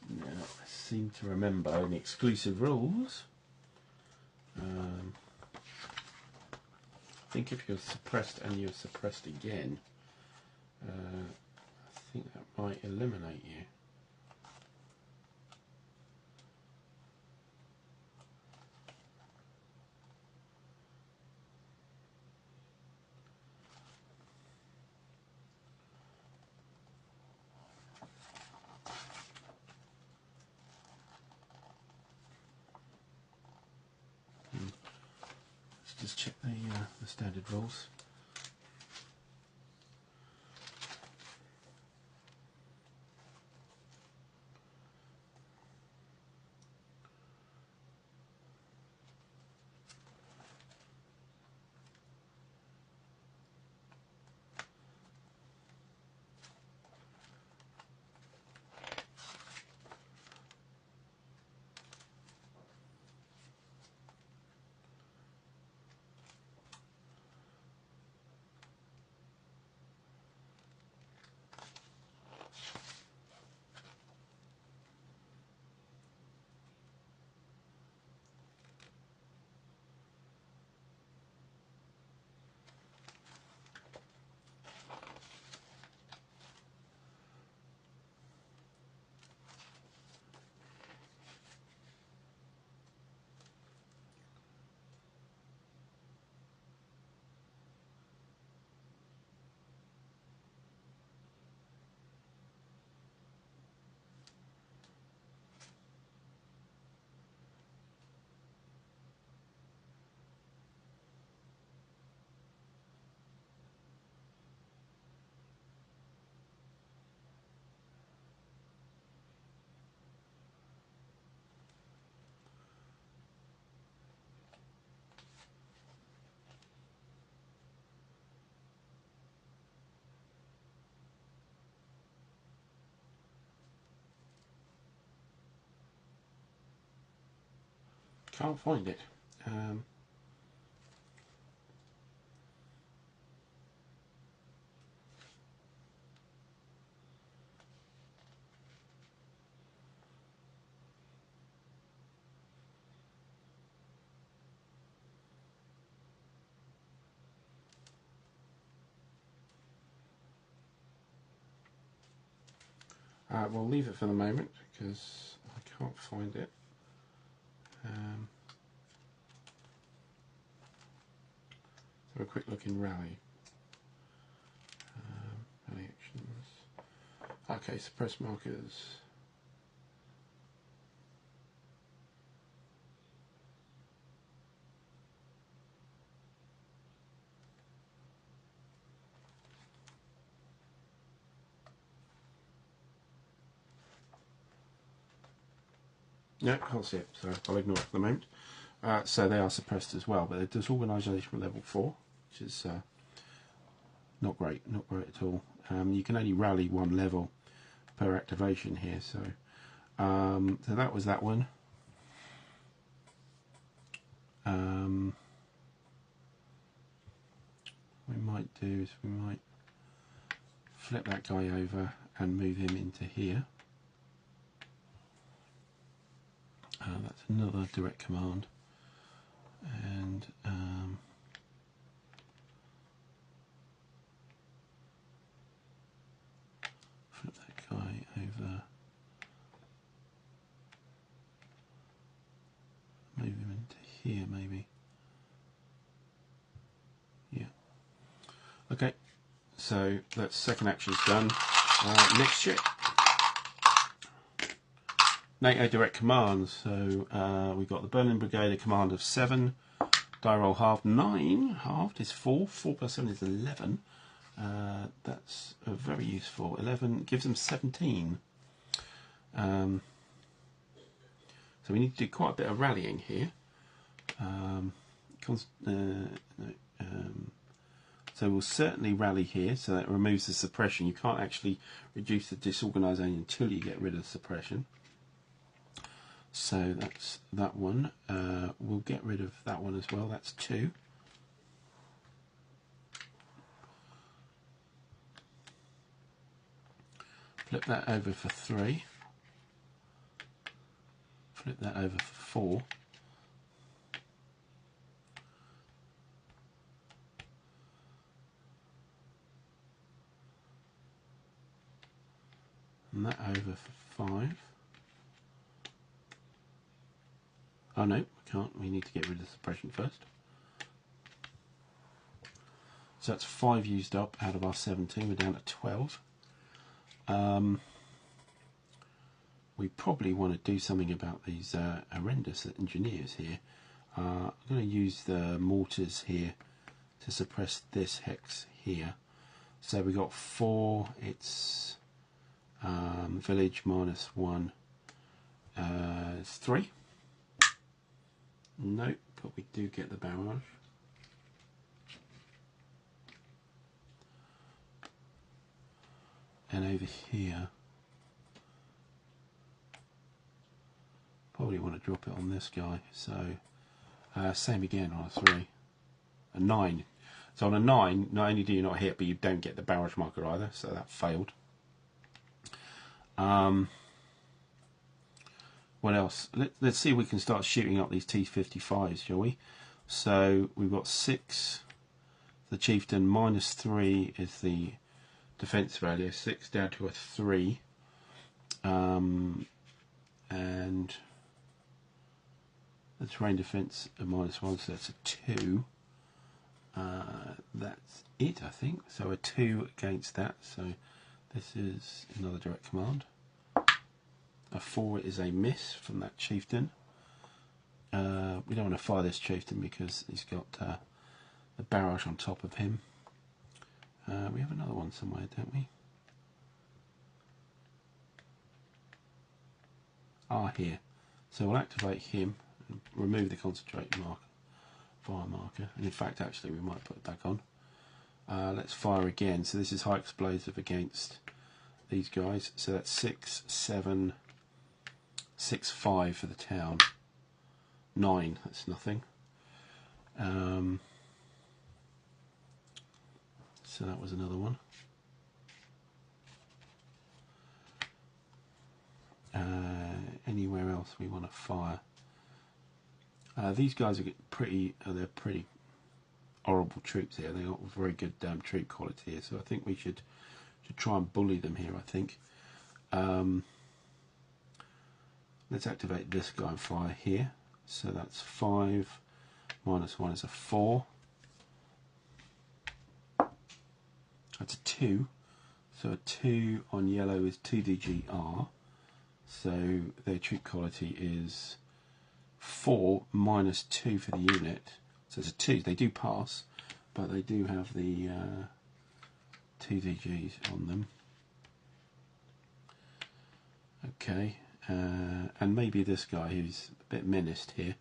Now I seem to remember in the exclusive rules, I think if you're suppressed and you're suppressed again, I think that might eliminate you. Let's just check the standard rules. Can't find it. We'll leave it for the moment because I can't find it. Have a quick look in Rally. Rally actions. Okay, suppress markers. No, can't see it, so I'll ignore it for the moment. So they are suppressed as well, but it does organisation level 4, which is not great at all. You can only rally one level per activation here, so that was that one. What we might do is we might flip that guy over and move him into here. That's another direct command, and flip that guy over, move him into here maybe. Yeah. Okay, so that second action's done. Next check. NATO direct commands. So we've got the Berlin Brigade, a command of 7. Die roll halved 9. Halved is 4. 4 plus 7 is 11. That's very useful. 11 gives them 17. So we need to do quite a bit of rallying here. So we'll certainly rally here, so that removes the suppression. You can't actually reduce the disorganisation until you get rid of the suppression. So that's that one. We'll get rid of that one as well. That's 2. flip that over for 3, flip that over for 4, and that over for 5. Oh no, we can't, we need to get rid of the suppression first. So that's 5 used up out of our 17, we're down to 12. We probably want to do something about these horrendous engineers here. I'm going to use the mortars here to suppress this hex here. So we got 4, it's village minus 1, it's 3. Nope, but we do get the barrage. And over here, probably want to drop it on this guy. So same again on a 3, a 9. So on a 9, not only do you not hit, but you don't get the barrage marker either. So that failed. What else? Let's see if we can start shooting up these T-55s, shall we? So we've got 6, the chieftain, minus 3 is the defense value, 6 down to a 3, and the terrain defense a minus 1, so that's a 2. That's it, I think. So a 2 against that. So this is another direct command. A 4 is a miss from that chieftain. We don't want to fire this chieftain because he's got the barrage on top of him. We have another one somewhere, don't we? Ah, here. So we'll activate him and remove the concentrate marker, fire marker. And in fact, actually, we might put it back on. Let's fire again. So this is high explosive against these guys. So that's 6, 7, 6, 5 for the town. 9, that's nothing. So that was another one. Anywhere else we want to fire? These guys are pretty. They're pretty horrible troops here. They've got very good troop quality here. So I think we should try and bully them here. I think. Let's activate this guy and fire here. So that's 5 minus 1 is a 4. That's a 2. So a 2 on yellow is 2DGR. So their troop quality is 4 minus 2 for the unit. So it's a 2. They do pass, but they do have the 2 DGs on them. Okay, and maybe this guy who's a bit menaced here,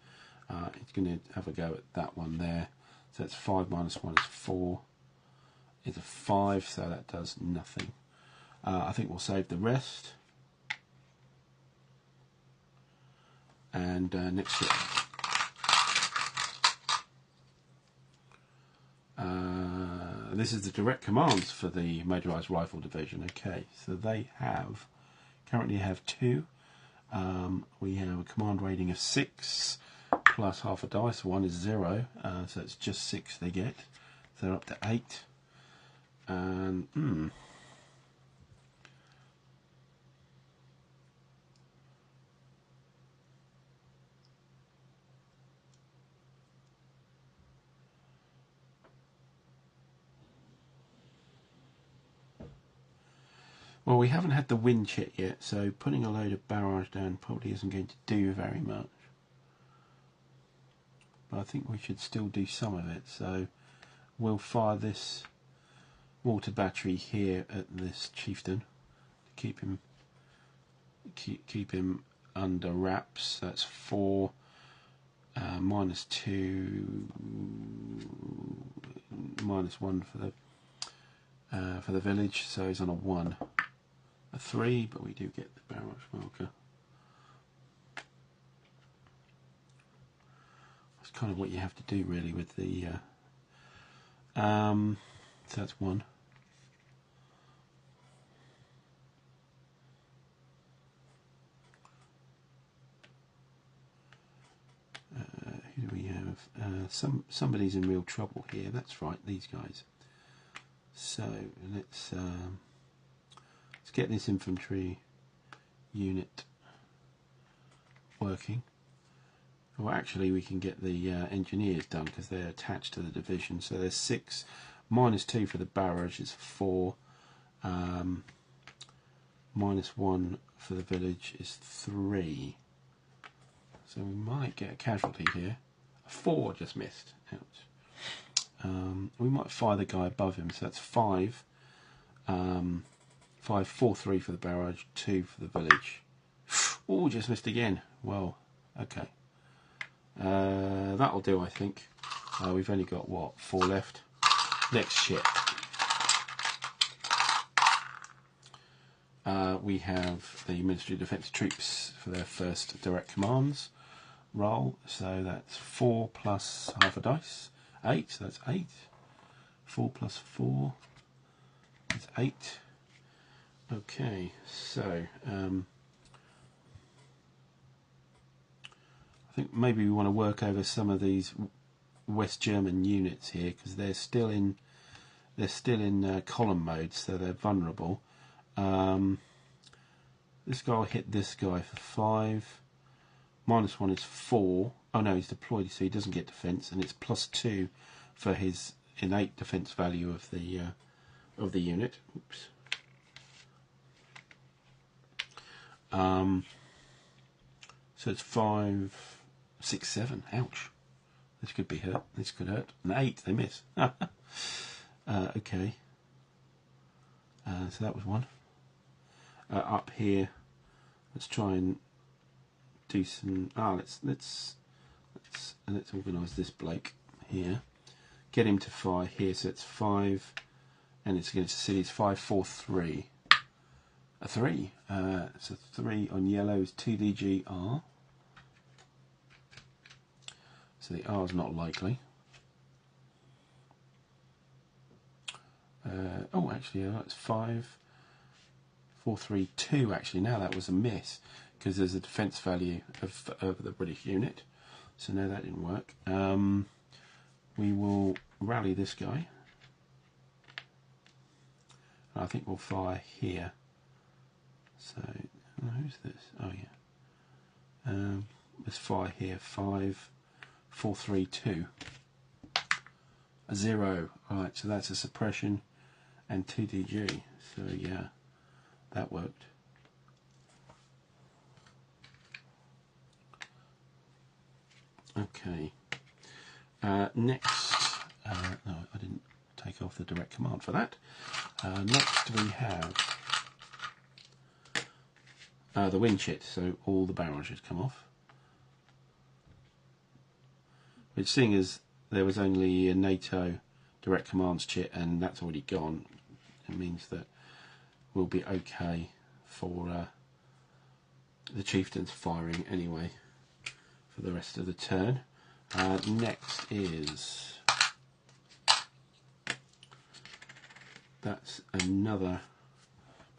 he's going to have a go at that one there. So that's 5 minus 1 is 4. It's a 5, so that does nothing. I think we'll save the rest. And next ship. This is the direct commands for the Motorised Rifle Division. Okay, so they currently have 2. We have a command rating of 6 plus half a dice. 1 is 0, so it's just 6 they get. So they're up to 8. And well, we haven't had the wind chit yet, so putting a load of barrage down probably isn't going to do very much. But I think we should still do some of it. So we'll fire this water battery here at this chieftain to keep him under wraps. That's 4 minus 2 minus 1 for the village. So he's on a 1. A 3, but we do get the barrage marker. That's kind of what you have to do really with the so that's 1. somebody's in real trouble here. That's right, these guys. So let's get this infantry unit working. Well, actually, we can get the engineers done because they're attached to the division. So there's 6, -2 for the barrage is 4, -1 for the village is 3. So we might get a casualty here. 4 just missed. Ouch. We might fire the guy above him. So that's 5. 5, 4, 3 for the barrage, 2 for the village. Oh, just missed again. Well, okay. That'll do, I think. We've only got, what, 4 left? Next ship. We have the Ministry of Defence troops for their first direct commands roll. So that's 4 plus half a dice. 8, so that's 8. 4 plus 4 is 8. Okay, so I think maybe we want to work over some of these West German units here because they're still in column mode, so they're vulnerable. This guy will hit this guy for 5. -1 is 4. Oh no, he's deployed, so he doesn't get defence, and it's +2 for his innate defence value of the unit. Oops. So it's 5, 6, 7. Ouch. This could be hurt. This could hurt. An 8, they miss. Okay. So that was 1. Up here, let's try and do some. Let's organise this bloke here. Get him to fire here. So it's 5, and it's against the city. It's 5, 4, 3. A 3. So 3 on yellow is 2DGR. So the R is not likely. Oh, actually, it's 5, 4, 3, 2. Actually, now that was a miss because there's a defence value of the British unit. So no, that didn't work. We will rally this guy. I think we'll fire here. So who's this? Oh yeah. Let's fire here. 5, 4, 3, 2. A 0. Right, so that's a suppression and 2DG. So yeah, that worked. Okay. Next, no, I didn't take off the direct command for that. Next we have the wind chit, so all the barrages come off. Which, seeing as there was only a NATO direct commands chit and that's already gone, it means that we'll be okay for the chieftains firing anyway for the rest of the turn. Next is, that's another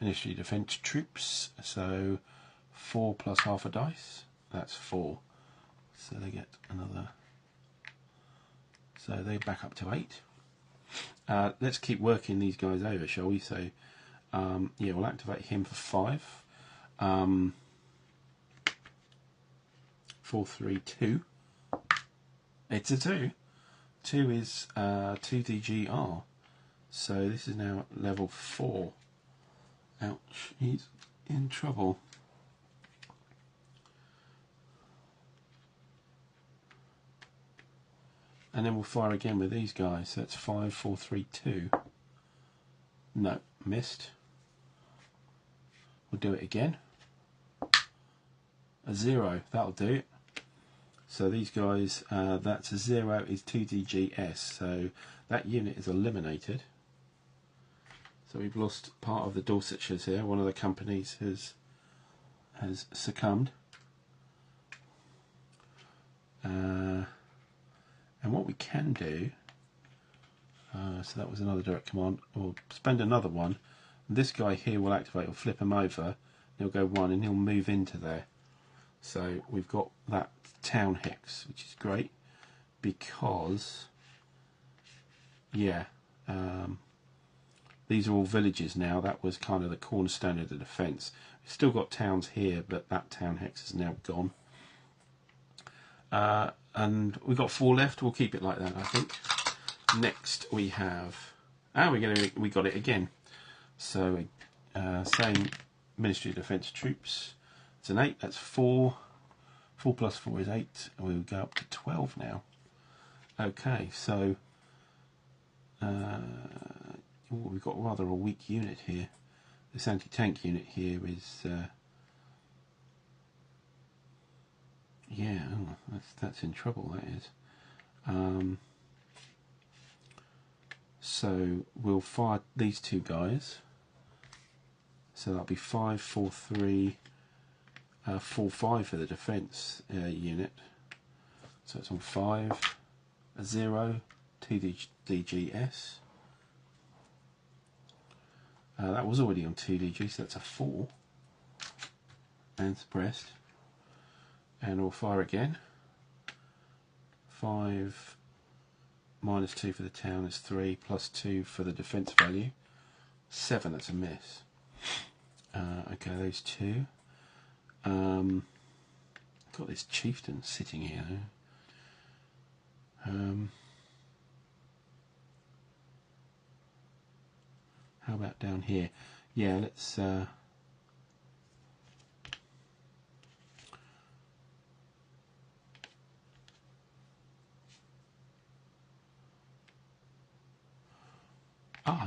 Ministry of Defence troops, so 4 plus half a dice, that's 4, so they get another, so they back up to 8. Let's keep working these guys over, shall we? So yeah, we'll activate him for 5. 4, 3, 2. It's a 2. 2 is 2DGR. So this is now level 4. Ouch, he's in trouble. And then we'll fire again with these guys. So that's 5, 4, 3, 2. No, missed. We'll do it again. A 0, that'll do it. So these guys, that's a 0 is 2DGS. So that unit is eliminated. So we've lost part of the Dorsetshires here. One of the companies has succumbed. And what we can do, so that was another direct command, or spend another one. This guy here will activate, will flip him over, he'll go 1 and he'll move into there. So we've got that town hex, which is great, because, yeah, these are all villages now. That was kind of the cornerstone of the defence. We've still got towns here, but that town hex is now gone. And we've got 4 left. We'll keep it like that, I think. Next we have, we got it again. So same Ministry of Defence troops. It's an 8. That's 4. 4 plus 4 is 8, and we'll go up to 12 now. Okay, so we've got rather a weak unit here. This anti-tank unit here is, yeah, that's in trouble. That is. So we'll fire these 2 guys. So that'll be 5, 4, 3, 4, 5 for the defence unit. So it's on 5, a 0, 2 DGS. That was already on 2 DG, so that's a 4. And suppressed. And we'll fire again. 5 minus 2 for the town is 3, plus 2 for the defence value. 7, that's a miss. Okay, those 2. Got this chieftain sitting here. How about down here? Yeah, let's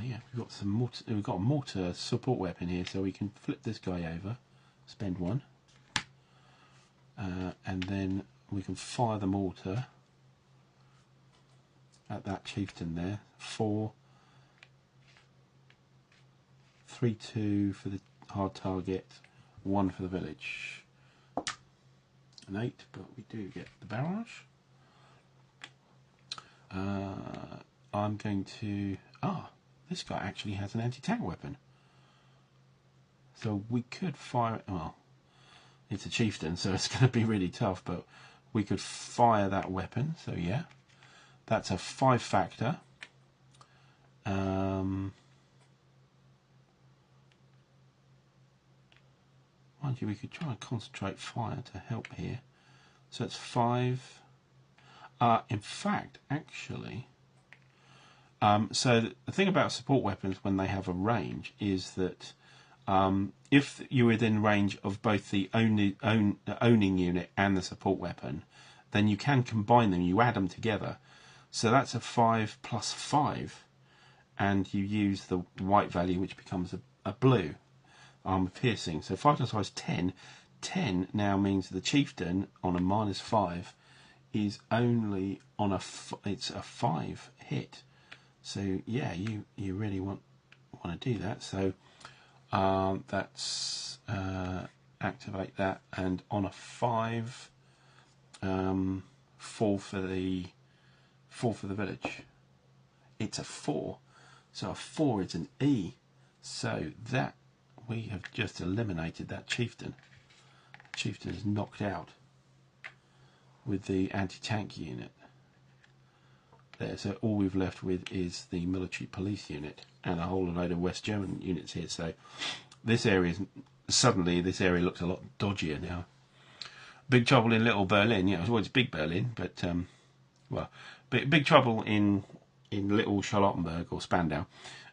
yeah, we've got some mortar, we've got a mortar support weapon here, so we can flip this guy over, spend 1, and then we can fire the mortar at that chieftain there. 4, 3, 2 for the hard target, 1 for the village. An 8, but we do get the barrage. I'm going to... this guy actually has an anti-tank weapon. So we could fire it... Well, it's a chieftain, so it's going to be really tough, but we could fire that weapon. So yeah, that's a 5 factor. Mind you, we could try and concentrate fire to help here. So it's 5. In fact, actually... so the thing about support weapons when they have a range is that if you're within range of both the owning unit and the support weapon, then you can combine them, you add them together. So that's a 5 plus 5, and you use the white value, which becomes a blue armor piercing. So 5 times 5 is 10. 10 now means the chieftain on a minus 5 is only on it's a 5 hit. So yeah, you really want to do that. So that's activate that, and on a 5, 4 for the village. It's a 4, so a 4 is an E. So that we have just eliminated that chieftain. Chieftain is knocked out with the anti-tank unit. There, so all we've left with is the military police unit and a whole load of West German units here. So this area suddenly looks a lot dodgier now. Big trouble in Little Berlin. Yeah, well, it's Big Berlin, but well, big trouble in Little Charlottenburg or Spandau.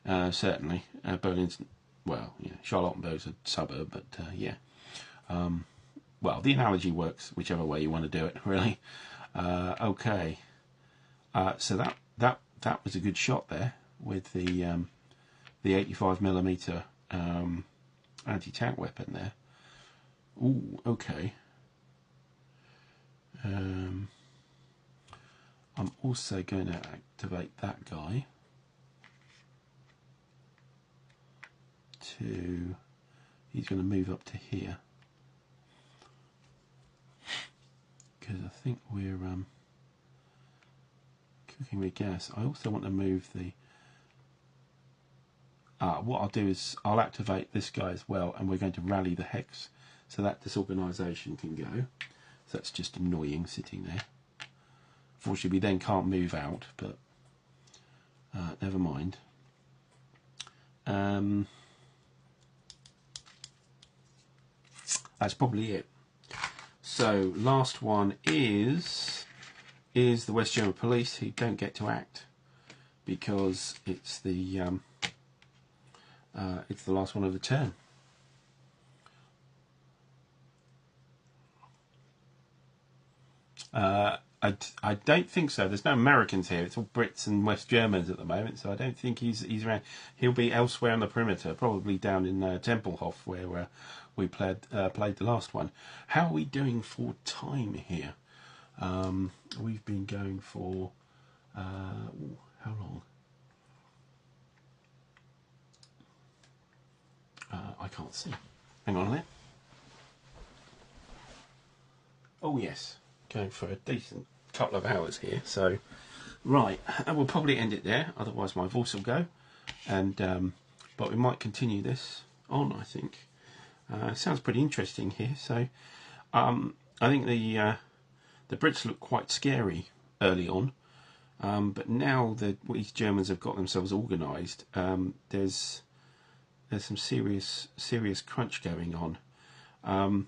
Certainly, Berlin's, well, yeah, Charlottenburg's a suburb, but yeah. Well, the analogy works whichever way you want to do it, really. Okay. So that was a good shot there with the 85mm anti-tank weapon there. Ooh, okay. I'm also going to activate that guy to... He's going to move up to here because I think we're cooking with gas. I also want to move the... what I'll do is I'll activate this guy as well, and we're going to rally the hex so that disorganisation can go. So that's just annoying sitting there. Unfortunately, we then can't move out, but never mind. That's probably it. So last one is the West German police, who don't get to act because it's the last one of the turn. I don't think so. There's no Americans here. It's all Brits and West Germans at the moment, so I don't think he's around. He'll be elsewhere on the perimeter, probably down in Tempelhof, where we played the last one. How are we doing for time here? We've been going for how long? I can't see. Hang on a minute. Oh yes, going for a decent couple of hours here. So, right, and we'll probably end it there. Otherwise, my voice will go. And but we might continue this on. I think sounds pretty interesting here. So, I think the Brits look quite scary early on, but now that these Germans have got themselves organised, there's some serious crunch going on. I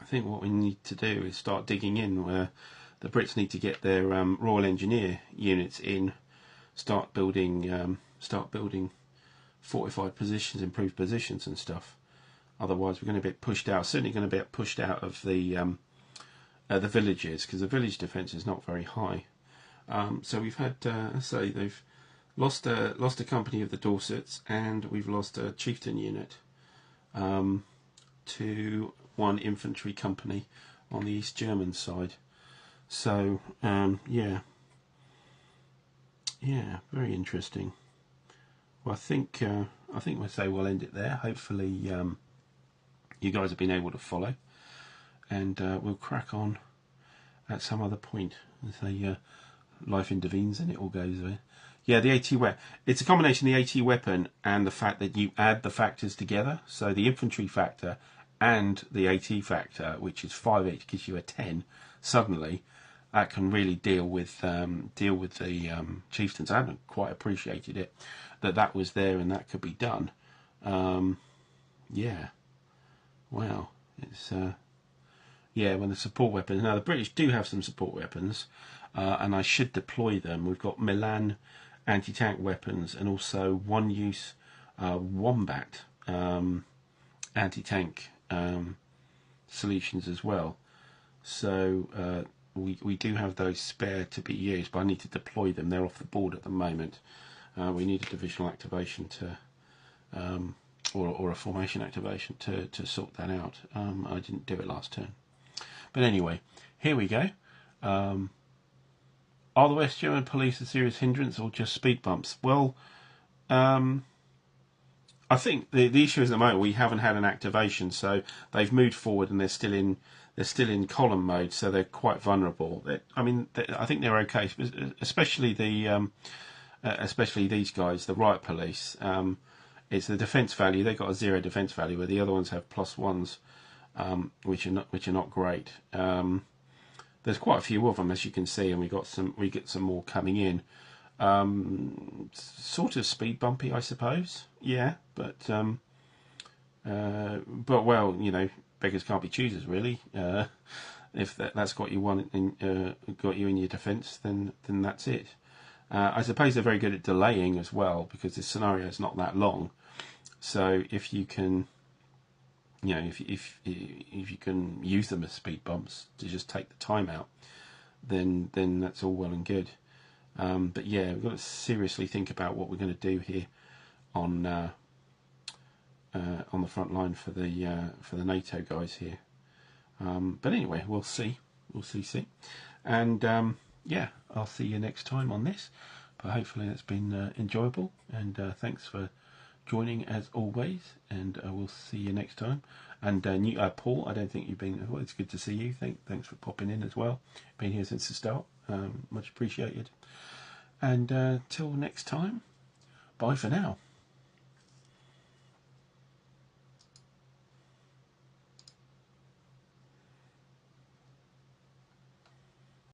think what we need to do is start digging in where the Brits need to get their Royal Engineer units in, start building fortified positions, improved positions and stuff. Otherwise, we're going to get pushed out. Certainly, going to get pushed out of the villages, because the village defence is not very high. So we've had, say, they've lost a company of the Dorsets, and we've lost a chieftain unit to one infantry company on the East German side. So yeah, very interesting. Well, I think we'll say we'll end it there. Hopefully, you guys have been able to follow, and we'll crack on at some other point. Say life intervenes and it all goes away. Yeah, the AT weapon. It's a combination of the AT weapon and the fact that you add the factors together. So the infantry factor and the AT factor, which is 5 each, gives you a 10. Suddenly, that can really deal with the chieftains. I haven't quite appreciated it that was there and that could be done. Yeah, wow. It's yeah, when the support weapons. Now the British do have some support weapons, and I should deploy them. We've got Milan anti-tank weapons and also one-use Wombat anti-tank solutions as well. So we do have those spare to be used, but I need to deploy them. They're off the board at the moment. We need a divisional activation to, or a formation activation to sort that out. I didn't do it last turn. But anyway, here we go. Are the West German police a serious hindrance or just speed bumps? Well, I think the issue is at the moment we haven't had an activation, so they've moved forward and they're still in column mode, so they're quite vulnerable. I think they're okay, especially especially these guys, the riot police. It's the defence value. They've got a 0 defence value, where the other ones have +1s, which are not great. There's quite a few of them, as you can see, and we get some more coming in. Sort of speed bumpy, I suppose. Yeah, but well, you know, beggars can't be choosers, really. If that's got you got you in your defence, then that's it. I suppose they're very good at delaying as well, because this scenario is not that long. So if you can, you know, if you can use them as speed bumps to just take the time out, then that's all well and good. But yeah, we've got to seriously think about what we're going to do here on the front line for the NATO guys here. But anyway, we'll see, and yeah, I'll see you next time on this. But hopefully it's been enjoyable, and thanks for joining as always, and we'll see you next time. And Paul, I don't think you've been. Well, it's good to see you. Thanks for popping in as well. Been here since the start. Much appreciated. And till next time, bye for now.